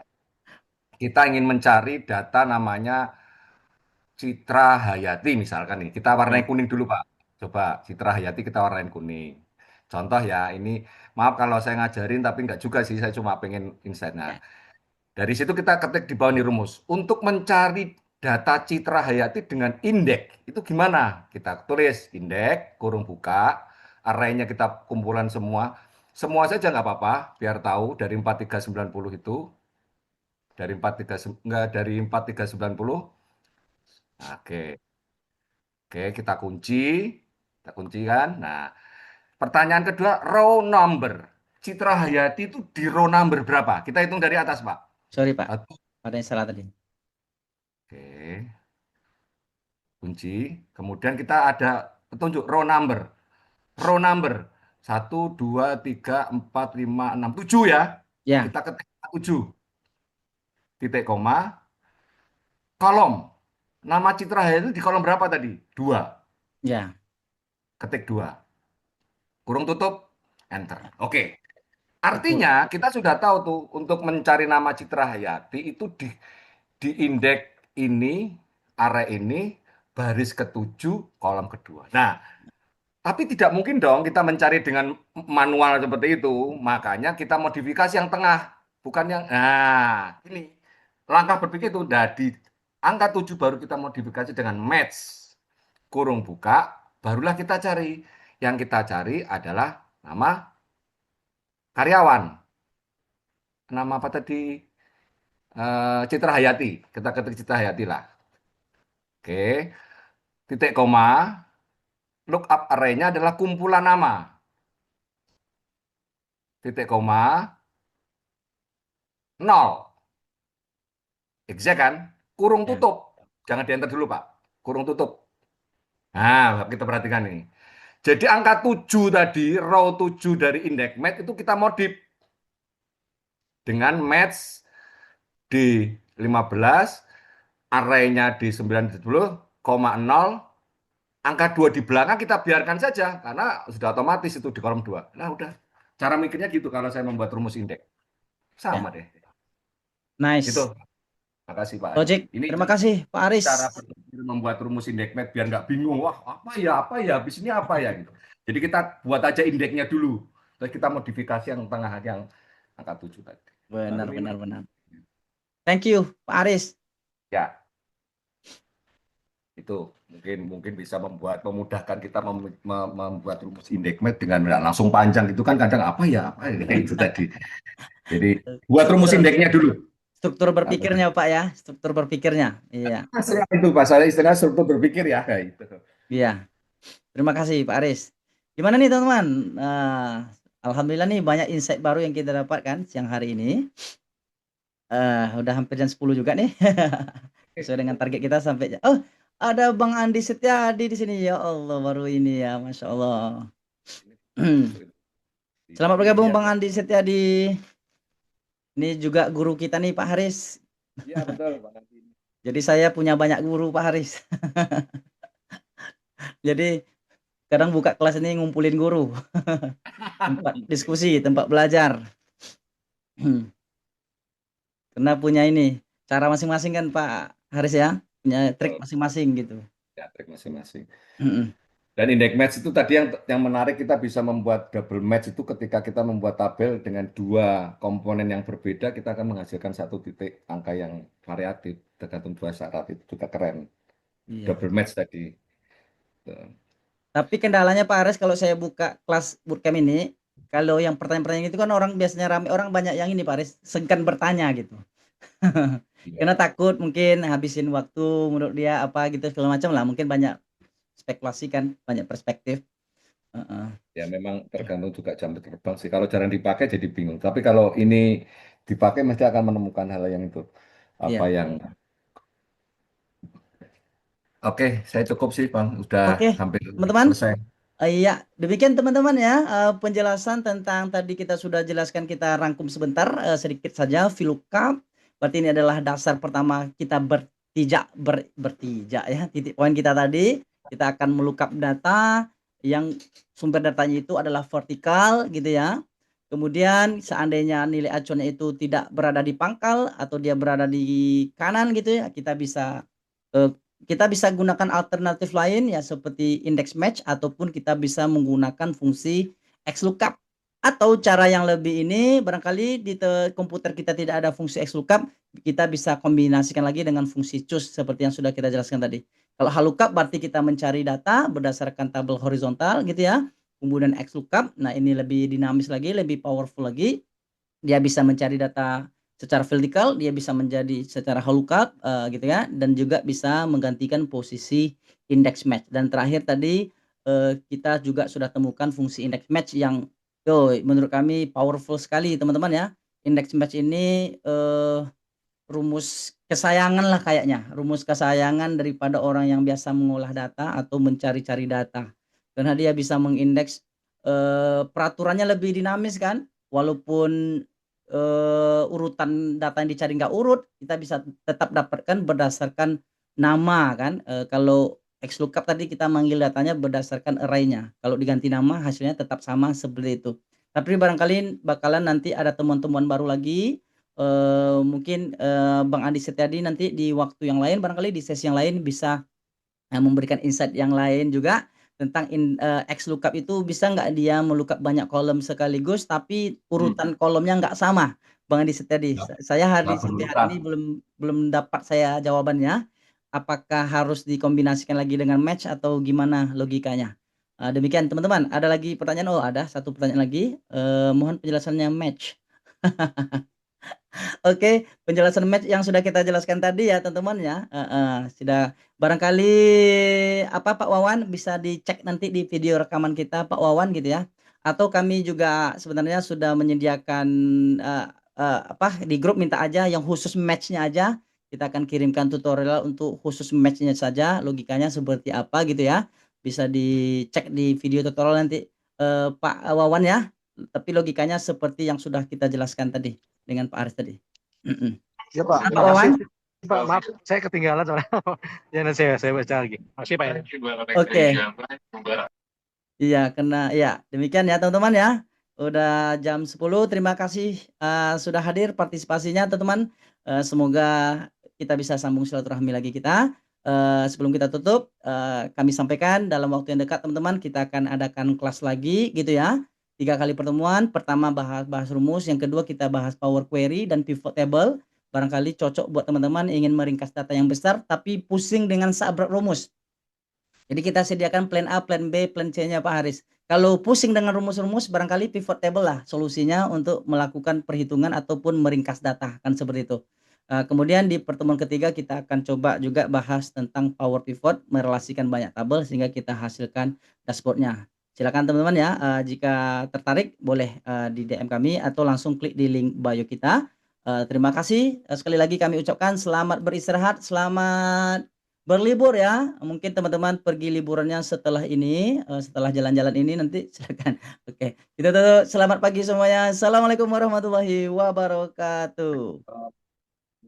kita ingin mencari data namanya Citra Hayati misalkan nih, kita warnai Ya, kuning dulu Pak. Coba Citra Hayati kita warnain kuning. Contoh ya, ini maaf kalau saya ngajarin tapi nggak juga sih, saya cuma pengen insight. Nah, ya. dari situ kita ketik di bawah nih rumus. Untuk mencari data Citra Hayati dengan indeks, itu gimana? Kita tulis indeks, kurung buka, arraynya kita kumpulan semua. Semua saja nggak apa-apa, biar tahu dari 4390 itu, dari 43, enggak, dari 4390. Oke. Oke, kita kunci kan. Nah, pertanyaan kedua, row number. Citra Hayati itu di row number berapa? Kita hitung dari atas, Pak. Sorry Pak, Satu. ada yang salah tadi. Oke, kunci. Kemudian kita ada petunjuk row number. Row number. 1, 2, 3, 4, 5, 6, 7 ya. Ya, Kita ketik 7. Titik koma. Kolom. Nama Citra Hayati itu di kolom berapa tadi? 2. ya, Ketik 2. Kurung tutup. Enter. Oke. aku Artinya kita sudah tahu tuh untuk mencari nama Citra Hayati itu di indeks ini, area ini, baris ketujuh, kolom kedua. Nah, tapi tidak mungkin dong kita mencari dengan manual seperti itu. Makanya kita modifikasi yang tengah, bukan yang. Nah, ini langkah berpikir itu. Nah, di angka 7 baru kita modifikasi dengan match kurung buka, barulah kita cari. Yang kita cari adalah nama karyawan. Nama apa tadi? Citra Hayati. Kita ketik Citra Hayati lah. Oke. Titik koma. Lookup array-nya adalah kumpulan nama. Titik koma. 0. Exact kan? Kurung ya, tutup. Jangan di enter dulu, Pak. Kurung tutup. Nah, kita perhatikan ini. Jadi angka 7 tadi, row 7 dari index match itu kita modif dengan match di 15, array-nya di 90,0, angka 2 di belakang kita biarkan saja karena sudah otomatis itu di kolom 2. Nah, udah. Cara mikirnya gitu kalau saya membuat rumus indeks. Sama ya. deh. Gitu. Nice. Makasih Pak Adi. Logic. Ini Terima kasih Pak Aris. cara berpikir membuat rumus indeks match biar nggak bingung. Wah, apa ya, habis ini apa ya gitu. Jadi kita buat aja indeksnya dulu. Terus kita modifikasi yang tengah yang angka 7 tadi. Baru Benar, ini. benar, benar. Thank you Pak Aris. Ya, itu mungkin bisa memudahkan kita membuat rumus indeks match dengan nggak langsung panjang itu kan kadang apa ya itu tadi. Jadi buat rumus indeksnya dulu. Struktur berpikirnya Pak ya, struktur berpikirnya. Iya. Itu bahasa istilah struktur berpikir ya itu. Iya. Terima kasih Pak Aris. Gimana nih teman-teman? Alhamdulillah nih banyak insight baru yang kita dapatkan siang hari ini. Udah hampir jam 10 juga nih. Sesuai dengan target kita sampai. Oh, Ada Bang Andi Setiadi di sini. Ya Allah, baru ini ya, Masya Allah. Ini masuk di Selamat sini bergabung ya. Bang Andi Setiadi. Ini juga guru kita nih Pak Haris. Iya betul Pak Andi. Jadi saya punya banyak guru Pak Haris. Jadi kadang buka kelas ini ngumpulin guru, tempat diskusi, tempat belajar. Karena punya ini cara masing-masing kan Pak Haris ya, punya trik Betul. masing-masing gitu. Ya, trik masing-masing. Mm-mm. Dan index match itu tadi yang menarik, kita bisa membuat double match itu ketika kita membuat tabel dengan dua komponen yang berbeda, kita akan menghasilkan satu titik angka yang variatif tergantung dua syarat. Itu juga keren. Iya. Double match tadi. Tuh. Tapi kendalanya Pak Haris kalau saya buka kelas bootcamp ini, kalau yang pertanyaan-pertanyaan itu kan orang biasanya rame, orang banyak yang ini Pak Haris, segan bertanya gitu. Karena Iya. takut mungkin habisin waktu menurut dia apa gitu segala macam lah, mungkin banyak spekulasi kan, banyak perspektif. Heeh. Ya memang tergantung juga jam terbang sih. Kalau jarang dipakai jadi bingung. Tapi kalau ini dipakai mesti akan menemukan hal yang itu. Apa Iya. yang Oke, saya cukup sih Bang. Udah Oke, hampir teman-teman. selesai. Iya, demikian teman-teman ya, penjelasan tentang tadi kita sudah jelaskan, kita rangkum sebentar, sedikit saja VLOOKUP. Berarti ini adalah dasar pertama kita bertijak ya. Titik poin kita tadi, kita akan melookup data yang sumber datanya itu adalah vertikal gitu ya. Kemudian seandainya nilai acuannya itu tidak berada di pangkal atau dia berada di kanan gitu ya, eh, kita bisa gunakan alternatif lain ya seperti index match ataupun kita bisa menggunakan fungsi XLOOKUP. Atau cara yang lebih ini barangkali di komputer kita tidak ada fungsi XLOOKUP, kita bisa kombinasikan lagi dengan fungsi choose seperti yang sudah kita jelaskan tadi. Kalau HLOOKUP berarti kita mencari data berdasarkan tabel horizontal gitu ya. Kemudian XLOOKUP, nah ini lebih dinamis lagi, lebih powerful lagi. Dia bisa mencari data secara vertikal, dia bisa menjadi secara lookup gitu ya, dan juga bisa menggantikan posisi index match. Dan terakhir tadi kita juga sudah temukan fungsi index match yang menurut kami powerful sekali teman-teman ya. Index match ini rumus kesayangan lah kayaknya, rumus kesayangan daripada orang yang biasa mengolah data atau mencari-cari data. Karena dia bisa mengindeks peraturannya lebih dinamis kan, walaupun urutan data yang dicari nggak urut, kita bisa tetap dapatkan berdasarkan nama kan. Kalau XLOOKUP tadi kita manggil datanya berdasarkan array-nya. Kalau diganti nama hasilnya tetap sama seperti itu. Tapi barangkali bakalan nanti ada temuan-temuan baru lagi. Mungkin Bang Andi Setiadi nanti di waktu yang lain, barangkali di sesi yang lain bisa memberikan insight yang lain juga tentang XLOOKUP itu bisa nggak dia melookup banyak kolom sekaligus tapi urutan kolomnya nggak sama. Bang Andi Setiadi, saya Nggak sampai hari berurutan. ini belum belum dapat saya jawabannya. Apakah harus dikombinasikan lagi dengan match atau gimana logikanya? Demikian teman-teman. Ada lagi pertanyaan? Oh, ada satu pertanyaan lagi. Mohon penjelasannya match. Oke, penjelasan match yang sudah kita jelaskan tadi ya teman-teman ya. Sudah barangkali apa Pak Wawan bisa dicek nanti di video rekaman kita Pak Wawan gitu ya. Atau kami juga sebenarnya sudah menyediakan eh, apa di grup, minta aja yang khusus matchnya aja. Kita akan kirimkan tutorial untuk khusus matchnya saja, logikanya seperti apa gitu ya. Bisa dicek di video tutorial nanti Pak Wawan ya. Tapi logikanya seperti yang sudah kita jelaskan tadi dengan Pak Aris tadi. Ya Pak, Pak Wawan? Pak, maaf, saya ketinggalan soalnya. Ya, nanti saya baca lagi. Makasih Pak ya. Oke. Iya, kena ya. Demikian ya teman-teman ya. Udah jam 10. Terima kasih sudah hadir partisipasinya teman-teman. Semoga kita bisa sambung silaturahmi lagi kita. Sebelum kita tutup, kami sampaikan dalam waktu yang dekat teman-teman kita akan adakan kelas lagi gitu ya. 3 kali pertemuan. Pertama bahas rumus, yang kedua kita bahas Power Query dan Pivot Table. Barangkali cocok buat teman-teman ingin meringkas data yang besar tapi pusing dengan sabrak rumus. Jadi kita sediakan plan A, plan B, plan C-nya Pak Haris. Kalau pusing dengan rumus-rumus, barangkali pivot table lah solusinya untuk melakukan perhitungan ataupun meringkas data, kan seperti itu. Kemudian di pertemuan ketiga kita akan coba juga bahas tentang power pivot, merelasikan banyak tabel sehingga kita hasilkan dashboardnya. Silakan teman-teman ya, jika tertarik boleh di DM kami atau langsung klik di link bio kita. Terima kasih sekali lagi kami ucapkan selamat beristirahat, selamat berlibur ya. Mungkin teman-teman pergi liburannya setelah ini, setelah jalan-jalan ini nanti silakan. Oke, kita tutup. Selamat pagi semuanya. Assalamualaikum warahmatullahi wabarakatuh.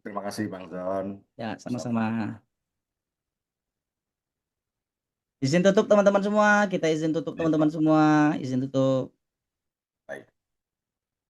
Terima kasih Bang Zon. Ya, sama-sama. Izin tutup teman-teman semua. Kita izin tutup teman-teman semua. Izin tutup.